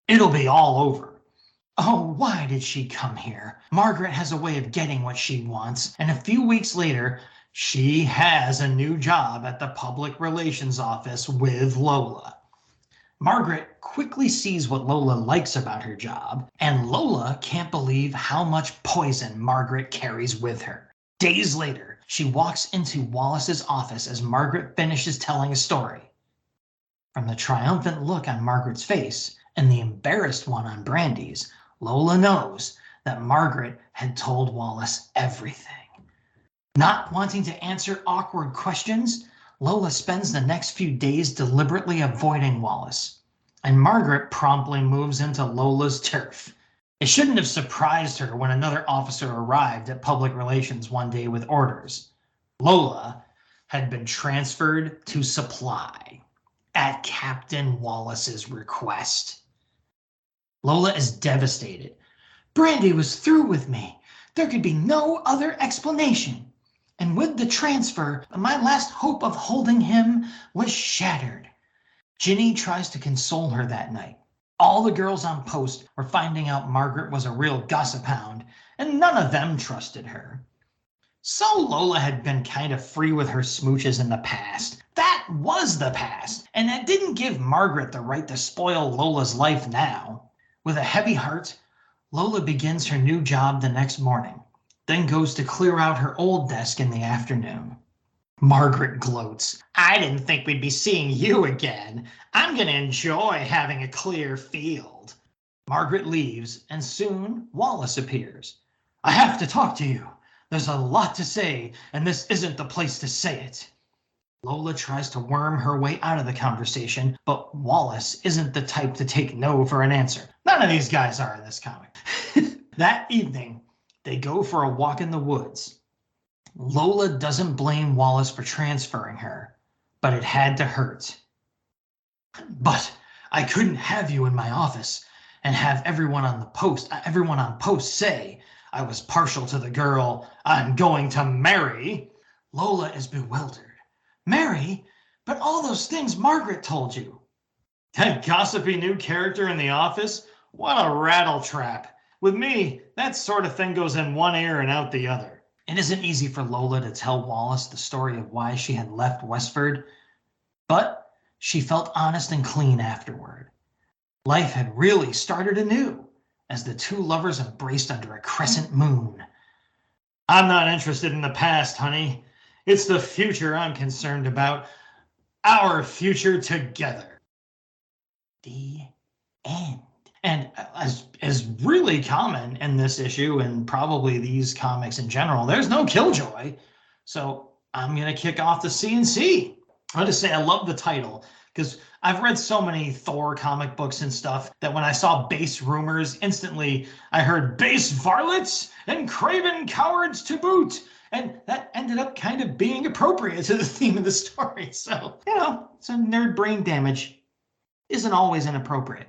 A: it'll be all over. Oh, why did she come here? Margaret has a way of getting what she wants, and a few weeks later, she has a new job at the public relations office with Lola. Margaret quickly sees what Lola likes about her job, and Lola can't believe how much poison Margaret carries with her. Days later, she walks into Wallace's office as Margaret finishes telling a story. From the triumphant look on Margaret's face and the embarrassed one on Brandy's, Lola knows that Margaret had told Wallace everything. Not wanting to answer awkward questions, Lola spends the next few days deliberately avoiding Wallace, and Margaret promptly moves into Lola's turf. It shouldn't have surprised her when another officer arrived at public relations one day with orders. Lola had been transferred to supply at Captain Wallace's request. Lola is devastated. Brandy was through with me. There could be no other explanation. And with the transfer, my last hope of holding him was shattered. Ginny tries to console her that night. All the girls on post were finding out Margaret was a real gossip hound, and none of them trusted her. So Lola had been kind of free with her smooches in the past. That was the past, and that didn't give Margaret the right to spoil Lola's life now. With a heavy heart, Lola begins her new job the next morning, then goes to clear out her old desk in the afternoon. Margaret gloats. I didn't think we'd be seeing you again. I'm going to enjoy having a clear field. Margaret leaves, and soon Wallace appears. I have to talk to you. There's a lot to say, and this isn't the place to say it. Lola tries to worm her way out of the conversation, but Wallace isn't the type to take no for an answer. None of these guys are in this comic. That evening, they go for a walk in the woods. Lola doesn't blame Wallace for transferring her, but it had to hurt. But I couldn't have you in my office and have everyone on post say I was partial to the girl I'm going to marry. Lola is bewildered. Marry? But all those things Margaret told you. That gossipy new character in the office? What a rattletrap. With me, that sort of thing goes in one ear and out the other. It isn't easy for Lola to tell Wallace the story of why she had left Westford, but she felt honest and clean afterward. Life had really started anew as the two lovers embraced under a crescent moon. I'm not interested in the past, honey. It's the future I'm concerned about. Our future together. The end. And as really common in this issue and probably these comics in general, there's no killjoy. So I'm going to kick off the CNC. I'll just say I love the title because I've read so many Thor comic books and stuff that when I saw base rumors, instantly I heard base varlets and craven cowards to boot. And that ended up kind of being appropriate to the theme of the story. So, so nerd brain damage isn't always inappropriate.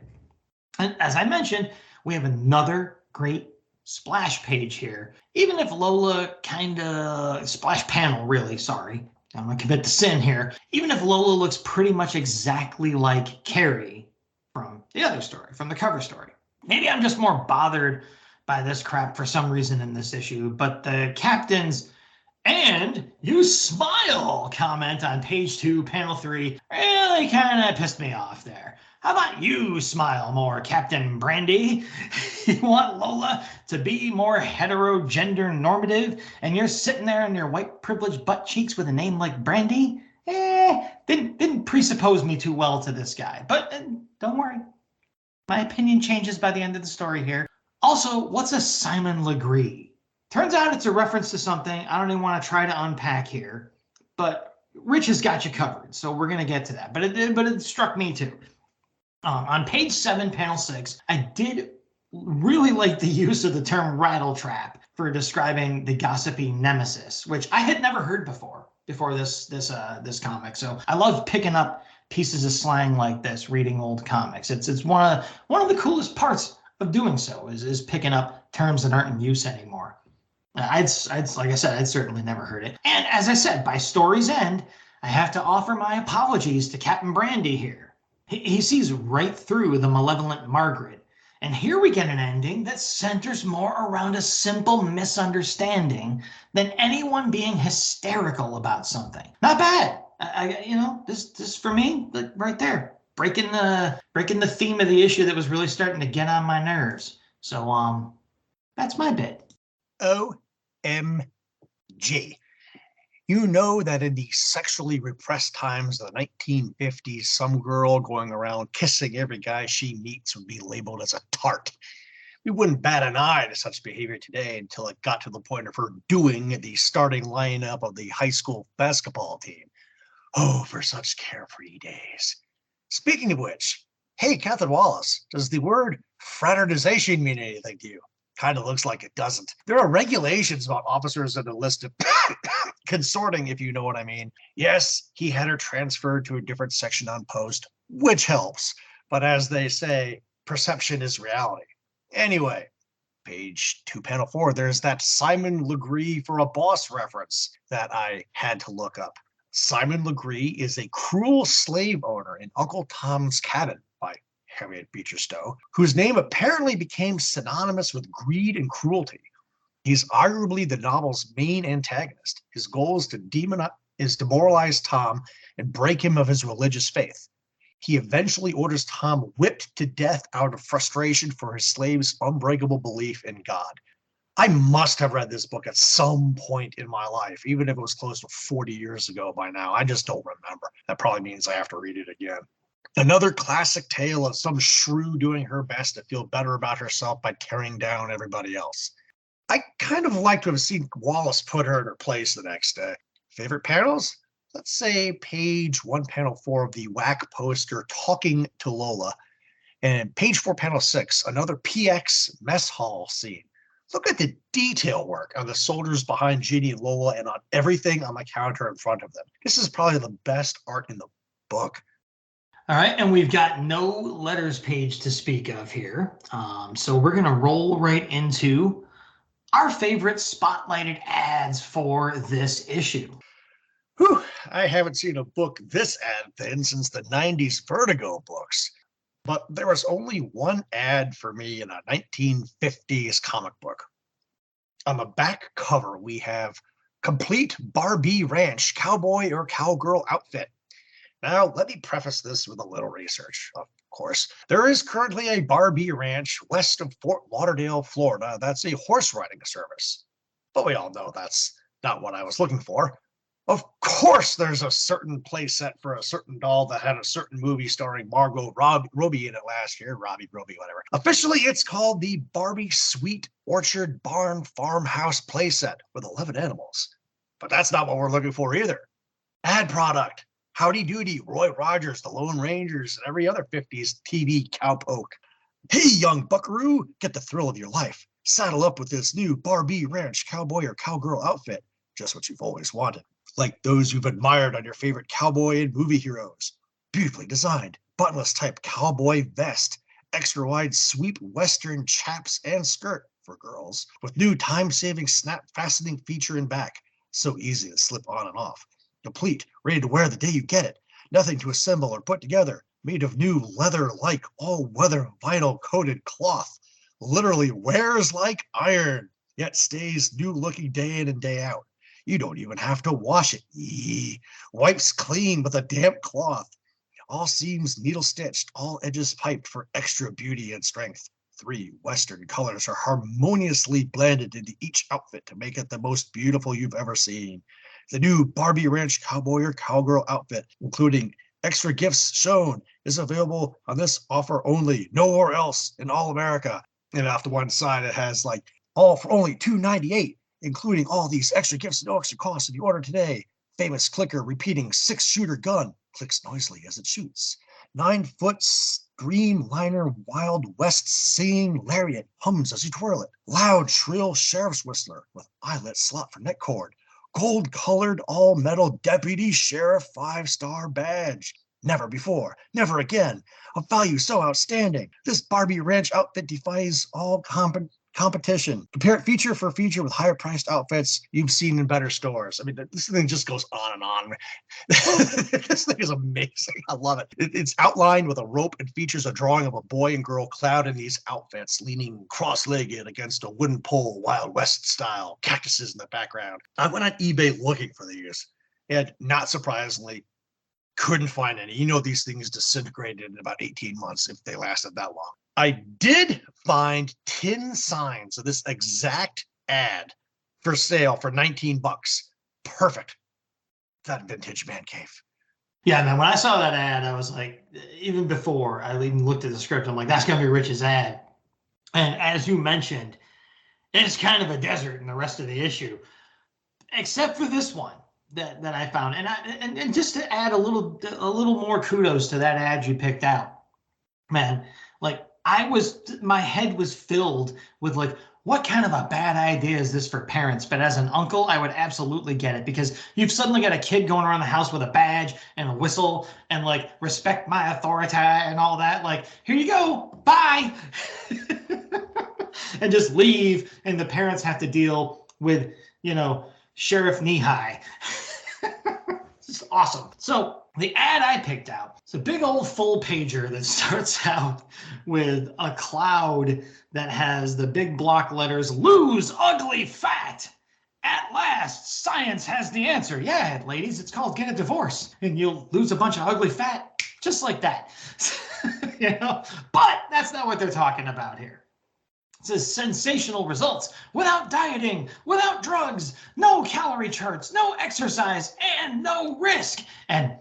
A: And as I mentioned, we have another great splash page here. Even if Lola splash panel, really, sorry. I'm going to commit to sin here. Even if Lola looks pretty much exactly like Carrie from the other story, from the cover story. Maybe I'm just more bothered by this crap for some reason in this issue, but the captain's "and you smile" comment on page 2, panel 3 really kind of pissed me off there. How about you smile more, Captain Brandy? You want Lola to be more hetero-gender normative, and you're sitting there in your white privileged butt cheeks with a name like Brandy? Didn't presuppose me too well to this guy. But don't worry. My opinion changes by the end of the story here. Also, what's a Simon Legree? Turns out it's a reference to something I don't even want to try to unpack here. But Rich has got you covered, so we're going to get to that. But it struck me too. On page 7, panel 6, I did really like the use of the term rattletrap for describing the gossipy nemesis, which I had never heard before this comic. So I love picking up pieces of slang like this, reading old comics. It's one of the coolest parts of doing so is picking up terms that aren't in use anymore. Like I said, I'd certainly never heard it. And as I said, by story's end, I have to offer my apologies to Captain Brandy here. He sees right through the malevolent Margaret. And here we get an ending that centers more around a simple misunderstanding than anyone being hysterical about something. Not bad. This for me, like right there, breaking the theme of the issue that was really starting to get on my nerves. So that's my bit.
B: OMG. You know that in the sexually repressed times of the 1950s, some girl going around kissing every guy she meets would be labeled as a tart. We wouldn't bat an eye to such behavior today until it got to the point of her doing the starting lineup of the high school basketball team. Oh, for such carefree days. Speaking of which, hey, Catherine Wallace, does the word fraternization mean anything to you? Kind of looks like it doesn't. There are regulations about officers that are listed consorting, if you know what I mean. Yes, he had her transferred to a different section on post, which helps. But as they say, perception is reality. Anyway, page 2, panel 4, there's that Simon Legree for a boss reference that I had to look up. Simon Legree is a cruel slave owner in Uncle Tom's Cabin by Harriet Beecher Stowe, whose name apparently became synonymous with greed and cruelty. He's arguably the novel's main antagonist. His goal is to demoralize Tom and break him of his religious faith. He eventually orders Tom whipped to death out of frustration for his slave's unbreakable belief in God. I must have read this book at some point in my life, even if it was close to 40 years ago by now. I just don't remember. That probably means I have to read it again. Another classic tale of some shrew doing her best to feel better about herself by tearing down everybody else. I kind of like to have seen Wallace put her in her place the next day. Favorite panels? Let's say page 1, panel 4 of the Whack poster, Talking to Lola. And page 4, panel 6, another PX mess hall scene. Look at the detail work on the soldiers behind Ginny and Lola and on everything on the counter in front of them. This is probably the best art in the book.
A: All right, and we've got no letters page to speak of here. So we're going to roll right into our favorite spotlighted ads for this issue.
B: Whew, I haven't seen a book this ad thin since the 90s Vertigo books. But there was only one ad for me in a 1950s comic book. On the back cover, we have complete Barbie Ranch cowboy or cowgirl outfit. Now, let me preface this with a little research, of course. There is currently a Barbie Ranch west of Fort Lauderdale, Florida. That's a horse riding service. But we all know that's not what I was looking for. Of course, there's a certain play set for a certain doll that had a certain movie starring Margot Robbie in it last year. Robbie, whatever. Officially, it's called the Barbie Sweet Orchard Barn Farmhouse playset with 11 animals. But that's not what we're looking for either. Ad product. Howdy Doody, Roy Rogers, the Lone Rangers, and every other 50s TV cowpoke. Hey, young buckaroo, get the thrill of your life. Saddle up with this new Barbie Ranch cowboy or cowgirl outfit. Just what you've always wanted. Like those you've admired on your favorite cowboy and movie heroes. Beautifully designed, buttonless type cowboy vest, extra wide sweep western chaps and skirt for girls, with new time-saving snap fastening feature in back. So easy to slip on and off. Complete, ready to wear the day you get it. Nothing to assemble or put together. Made of new leather-like all-weather vinyl-coated cloth. Literally wears like iron, yet stays new-looking day in and day out. You don't even have to wash it. Wipes clean with a damp cloth. All seams needle stitched, all edges piped for extra beauty and strength. 3 Western colors are harmoniously blended into each outfit to make it the most beautiful you've ever seen. The new Barbie Ranch cowboy or cowgirl outfit, including extra gifts shown, is available on this offer only, nowhere else in all America. And off to one side, it has like all for only $2.98. Including all these extra gifts at no extra cost in the order today. Famous clicker repeating 6-shooter gun, clicks noisily as it shoots. 9-foot streamliner Wild West singing lariat hums as you twirl it. Loud, shrill sheriff's whistler with eyelet slot for neck cord. Gold-colored all-metal deputy sheriff 5-star badge. Never before, never again. A value so outstanding. This Barbie Ranch outfit defies all competition. Compare it feature for feature with higher priced outfits you've seen in better stores. I mean, this thing just goes on and on. This thing is amazing. I love it. It's outlined with a rope and features a drawing of a boy and girl clad in these outfits, leaning cross-legged against a wooden pole, Wild West style, cactuses in the background. I went on eBay looking for these, and not surprisingly, couldn't find any. You know, these things disintegrated in about 18 months if they lasted that long. I did find 10 signs of this exact ad for sale for $19. Perfect. That vintage man cave.
A: Yeah, man, when I saw that ad, I was like, even before I even looked at the script, I'm like, that's going to be Rich's ad. And as you mentioned, it's kind of a desert in the rest of the issue, except for this one that I found. And just to add a little more kudos to that ad you picked out, man, like my head was filled with like, what kind of a bad idea is this for parents? But as an uncle, I would absolutely get it, because you've suddenly got a kid going around the house with a badge and a whistle and like, respect my authority and all that. Like, here you go, bye. And just leave. And the parents have to deal with, Sheriff Knee High. It's awesome. So the ad I picked out, it's a big old full pager that starts out with a cloud that has the big block letters, "Lose ugly fat. At last, science has the answer." Yeah, ladies, it's called get a divorce and you'll lose a bunch of ugly fat just like that. But that's not what they're talking about here. It says sensational results without dieting, without drugs, no calorie charts, no exercise, and no risk. And,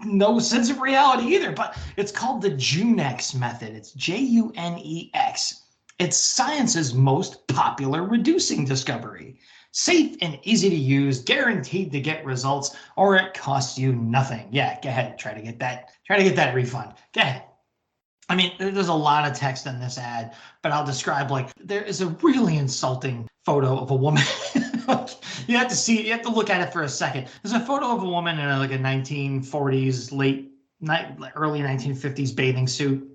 A: no sense of reality either. But it's called the Junex method. It's Junex. It's science's most popular reducing discovery. Safe and easy to use, guaranteed to get results, or it costs you nothing. Yeah, go ahead. Try to get that refund. Go ahead. I mean, there's a lot of text in this ad, but I'll describe, like, there is a really insulting photo of a woman. You have to look at it for a second. There's a photo of a woman in like a 1940s, early 1950s bathing suit.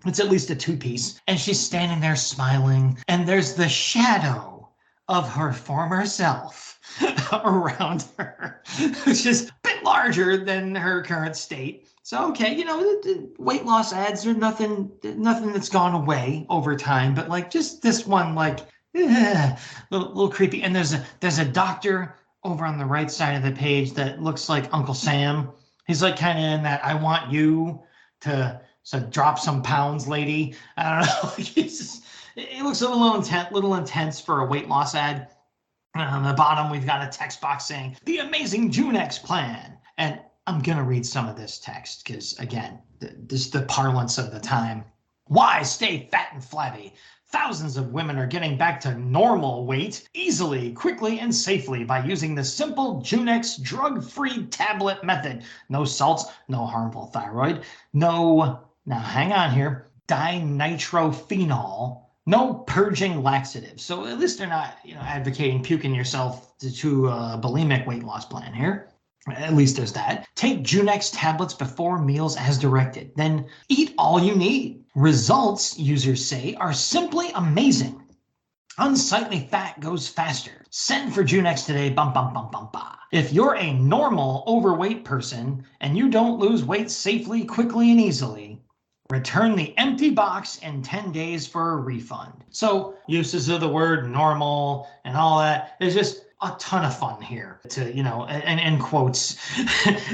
A: It's at least a two-piece. And she's standing there smiling, and there's the shadow of her former self around her, which is a bit larger than her current state. So, okay, the weight loss ads are nothing that's gone away over time, but like just this one, like, little creepy. And there's a doctor over on the right side of the page that looks like Uncle Sam. He's like kind of in that "I want you to drop some pounds, lady." I don't know. It looks a little intense for a weight loss ad. And on the bottom, we've got a text box saying "The Amazing Junex Plan." And I'm going to read some of this text because, again, this is the parlance of the time. Why stay fat and flabby? Thousands of women are getting back to normal weight easily, quickly, and safely by using the simple Junex drug-free tablet method. No salts, no harmful thyroid, now hang on here, dinitrophenol, no purging laxatives. So at least they're not, advocating puking yourself to a bulimic weight loss plan here. At least there's that. Take Junex tablets before meals as directed. Then eat all you need. Results, users say, are simply amazing. Unsightly fat goes faster. Send for Junex today. Bum, bum, bum, bum, bum. If you're a normal overweight person and you don't lose weight safely, quickly, and easily, return the empty box in 10 days for a refund. So uses of the word normal and all that is just a ton of fun here to, and in quotes,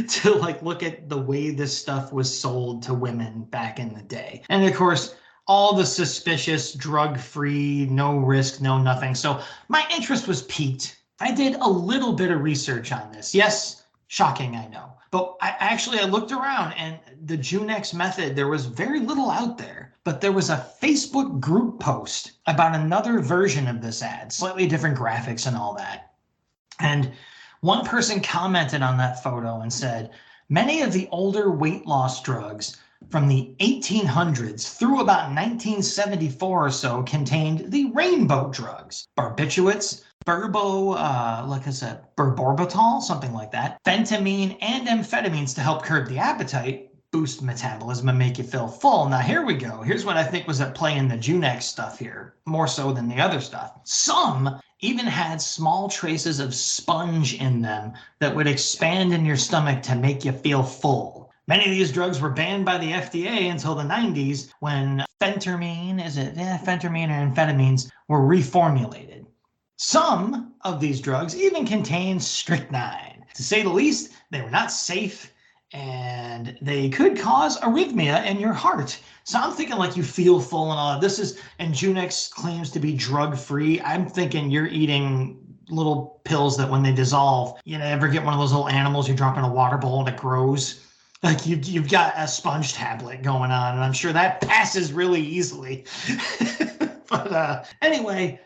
A: to like look at the way this stuff was sold to women back in the day. And of course, all the suspicious, drug-free, no risk, no nothing. So my interest was piqued. I did a little bit of research on this. Yes, shocking, I know. But I looked around, and the Junex method, there was very little out there. But there was a Facebook group post about another version of this ad, slightly different graphics and all that. And one person commented on that photo and said, many of the older weight loss drugs from the 1800s through about 1974 or so contained the rainbow drugs, barbiturates, berborbatol, something like that, phentamine, and amphetamines to help curb the appetite, boost metabolism and make you feel full. Now, here we go. Here's what I think was at play in the Junex stuff here, more so than the other stuff. Some even had small traces of sponge in them that would expand in your stomach to make you feel full. Many of these drugs were banned by the FDA until the 90s when phentermine or amphetamines were reformulated. Some of these drugs even contained strychnine. To say the least, they were not safe and they could cause arrhythmia in your heart. So I'm thinking like you feel full and all that. This is, and Junex claims to be drug-free. I'm thinking you're eating little pills that when they dissolve, you know, ever get one of those little animals you drop in a water bowl and it grows? Like you've got a sponge tablet going on, and I'm sure that passes really easily. But anyway,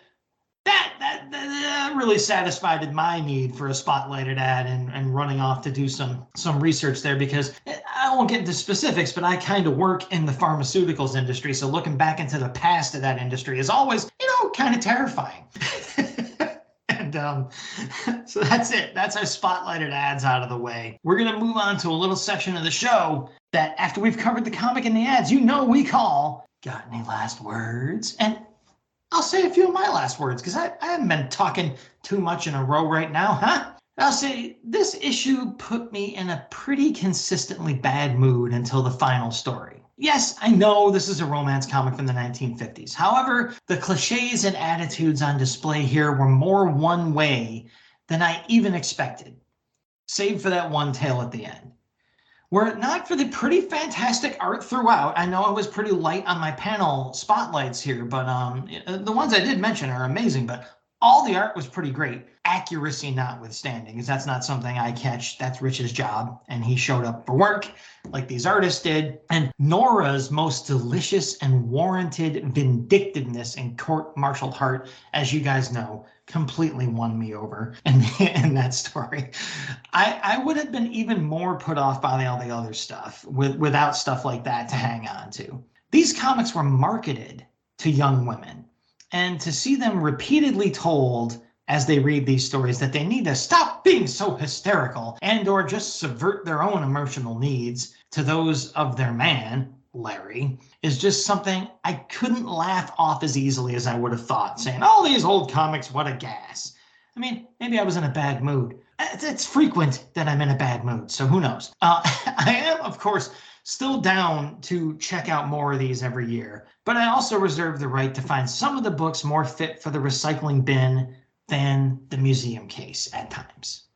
A: that really satisfied my need for a spotlighted ad and running off to do some research there, because I won't get into specifics, but I kind of work in the pharmaceuticals industry. So looking back into the past of that industry is always, kind of terrifying. And so that's it. That's our spotlighted ads out of the way. We're going to move on to a little section of the show that after we've covered the comic and the ads, we call Got Any Last Words? And I'll say a few of my last words because I haven't been talking too much in a row right now, huh? I'll say this issue put me in a pretty consistently bad mood until the final story. Yes, I know this is a romance comic from the 1950s. However, the cliches and attitudes on display here were more one way than I even expected, save for that one tale at the end. Were it not for the pretty fantastic art throughout, I know I was pretty light on my panel spotlights here, but the ones I did mention are amazing, but all the art was pretty great. Accuracy notwithstanding, because that's not something I catch. That's Rich's job, and he showed up for work like these artists did. And Nora's most delicious and warranted vindictiveness and court-martialed heart, as you guys know, completely won me over in that story. I would have been even more put off by all the other stuff without stuff like that to hang on to. These comics were marketed to young women, and to see them repeatedly told as they read these stories that they need to stop being so hysterical and or just subvert their own emotional needs to those of their man, Larry, is just something I couldn't laugh off as easily as I would have thought, saying, oh, these old comics, what a gas. I mean, maybe I was in a bad mood. It's frequent that I'm in a bad mood, so who knows? I am, of course, still down to check out more of these every year, but I also reserve the right to find some of the books more fit for the recycling bin than the museum case at times.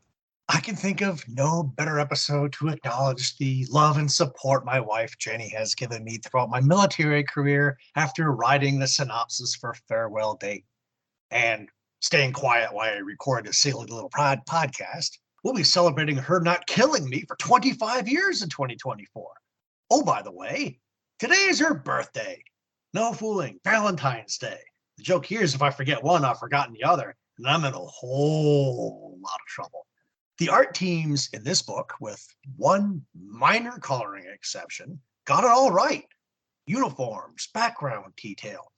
B: I can think of no better episode to acknowledge the love and support my wife Jenny has given me throughout my military career after writing the synopsis for Farewell Date and staying quiet while I record a silly little podcast. We'll be celebrating her not killing me for 25 years in 2024. Oh, by the way, today is her birthday. No fooling, Valentine's Day. The joke here is if I forget one, I've forgotten the other, and I'm in a whole lot of trouble. The art teams in this book, with one minor coloring exception, got it all right. Uniforms, background detail.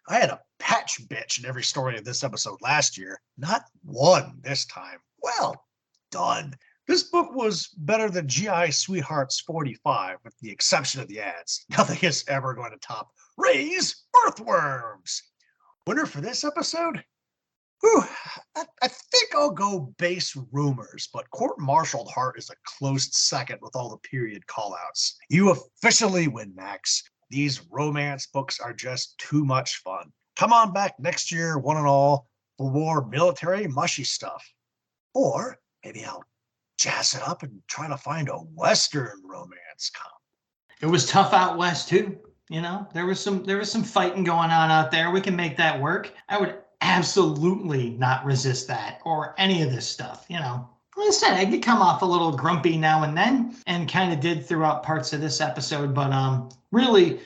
B: I had a patch bitch in every story of this episode last year. Not one this time. Well done. This book was better than GI Sweethearts 45, with the exception of the ads. Nothing is ever going to top Ray's Earthworms. Winner for this episode? Whew, I think I'll go base rumors, but court-martialed heart is a close second with all the period callouts. You officially win, Max. These romance books are just too much fun. Come on back next year, one and all, for more military mushy stuff. Or maybe I'll jazz it up and try to find a Western romance comic.
A: It was tough out west too. There was some fighting going on out there. We can make that work. I would absolutely not resist that or any of this stuff. Like I said, I could come off a little grumpy now and then, and kind of did throughout parts of this episode. But really,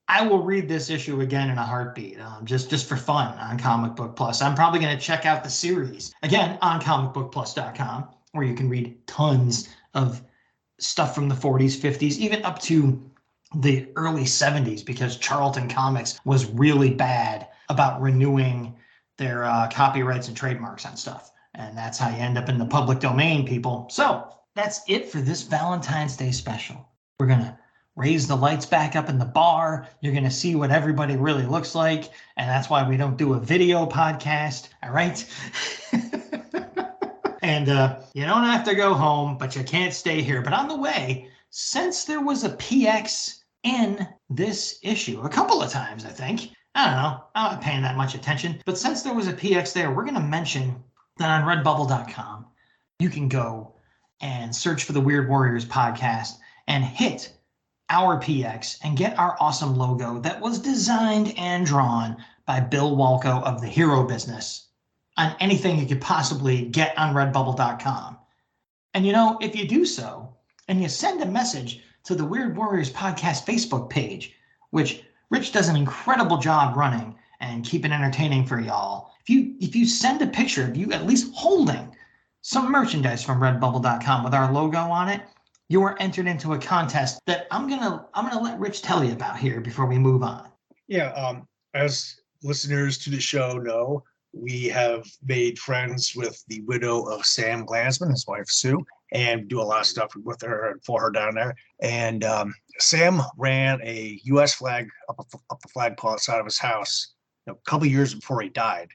A: I will read this issue again in a heartbeat, just for fun on Comic Book Plus. I'm probably going to check out the series again on comicbookplus.com, where you can read tons of stuff from the 40s, 50s, even up to the early 70s, because Charlton Comics was really bad about renewing their copyrights and trademarks on stuff. And that's how you end up in the public domain, people. So that's it for this Valentine's Day special. We're going to raise the lights back up in the bar. You're going to see what everybody really looks like. And that's why we don't do a video podcast. All right. And you don't have to go home, but you can't stay here. But on the way, since there was a PX in this issue a couple of times, I think. I don't know. I'm not paying that much attention. But since there was a PX there, we're going to mention that on redbubble.com, you can go and search for the Weird Warriors podcast and hit our PX and get our awesome logo that was designed and drawn by Bill Walko of the Hero Business on anything you could possibly get on redbubble.com. And if you do so and you send a message to the Weird Warriors podcast Facebook page, which Rich does an incredible job running and keeping entertaining for y'all. If you send a picture of you at least holding some merchandise from redbubble.com with our logo on it, you are entered into a contest that I'm gonna let Rich tell you about here before we move on.
B: Yeah, as listeners to the show know, we have made friends with the widow of Sam Glansman, his wife Sue, and do a lot of stuff with her and for her down there. And Sam ran a U.S. flag up the flagpole outside of his house a couple of years before he died.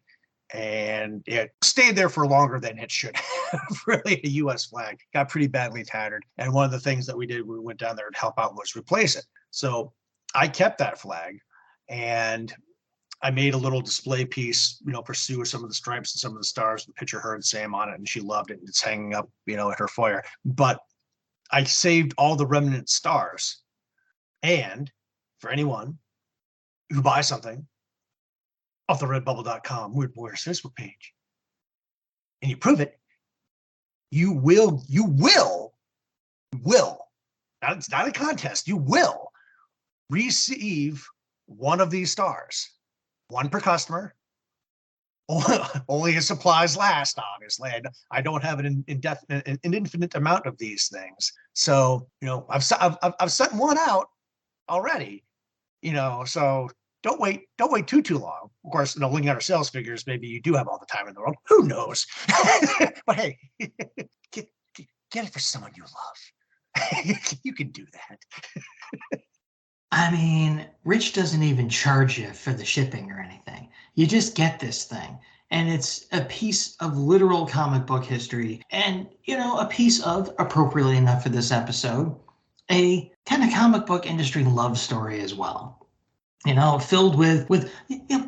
B: And it stayed there for longer than it should have. Really, a U.S. flag got pretty badly tattered. And one of the things that we did when we went down there to help out was replace it. So I kept that flag, and I made a little display piece, for Sue with some of the stripes and some of the stars, the picture her and Sam on it, and she loved it. And it's hanging up, at her foyer. But I saved all the remnant stars. And for anyone who buys something off the redbubble.com Weird Warriors Facebook page, and you prove it, you will, it's not a contest, you will receive one of these stars. One per customer. Only as supplies last, obviously. I don't have an infinite amount of these things. So, I've sent one out already, so don't wait too long. Of course, looking at our sales figures, maybe you do have all the time in the world. Who knows? But hey, get it for someone you love. You can do that.
A: I mean, Rich doesn't even charge you for the shipping or anything. You just get this thing. And it's a piece of literal comic book history. And, a piece of, appropriately enough for this episode, a kind of comic book industry love story as well. Filled with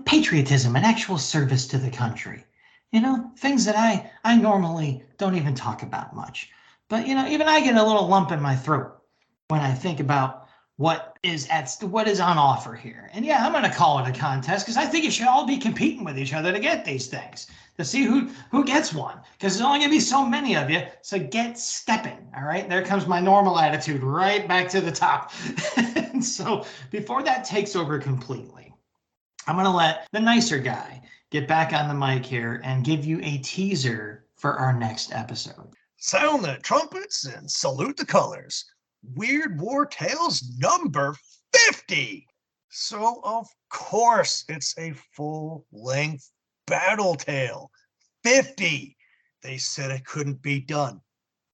A: patriotism and actual service to the country. Things that I normally don't even talk about much. But, even I get a little lump in my throat when I think about what is on offer here. And yeah, I'm going to call it a contest because I think you should all be competing with each other to get these things, to see who gets one, because there's only going to be so many of you. So get stepping. All right. There comes my normal attitude right back to the top. And so before that takes over completely, I'm going to let the nicer guy get back on the mic here and give you a teaser for our next episode.
B: Sound the trumpets and salute the colors. Weird War Tales number 50. So, of course, it's a full-length battle tale. 50. They said it couldn't be done.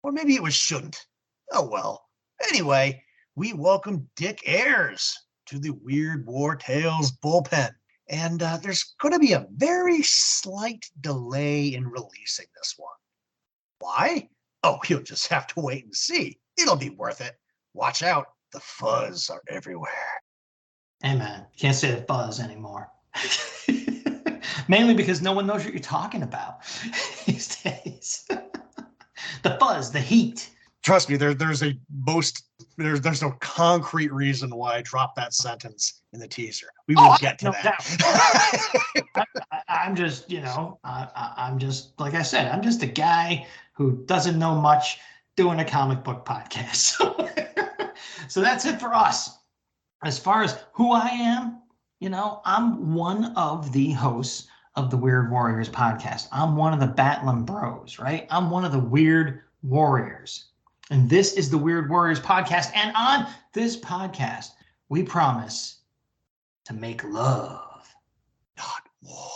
B: Or maybe it was shouldn't. Oh, well. Anyway, we welcome Dick Ayers to the Weird War Tales bullpen. And there's going to be a very slight delay in releasing this one. Why? Oh, you'll just have to wait and see. It'll be worth it. Watch out. The fuzz are everywhere.
A: Hey, man. Can't say the fuzz anymore. Mainly because no one knows what you're talking about these days. The fuzz, the heat.
B: Trust me, there's no concrete reason why I dropped that sentence in the teaser. We will get to that.
A: I'm just, I'm just, like I said, I'm just a guy who doesn't know much doing a comic book podcast. So that's it for us. As far as who I am, I'm one of the hosts of the Weird Warriors podcast. I'm one of the Batlin Bros, right? I'm one of the Weird Warriors. And this is the Weird Warriors podcast. And on this podcast, we promise to make love,
B: not war.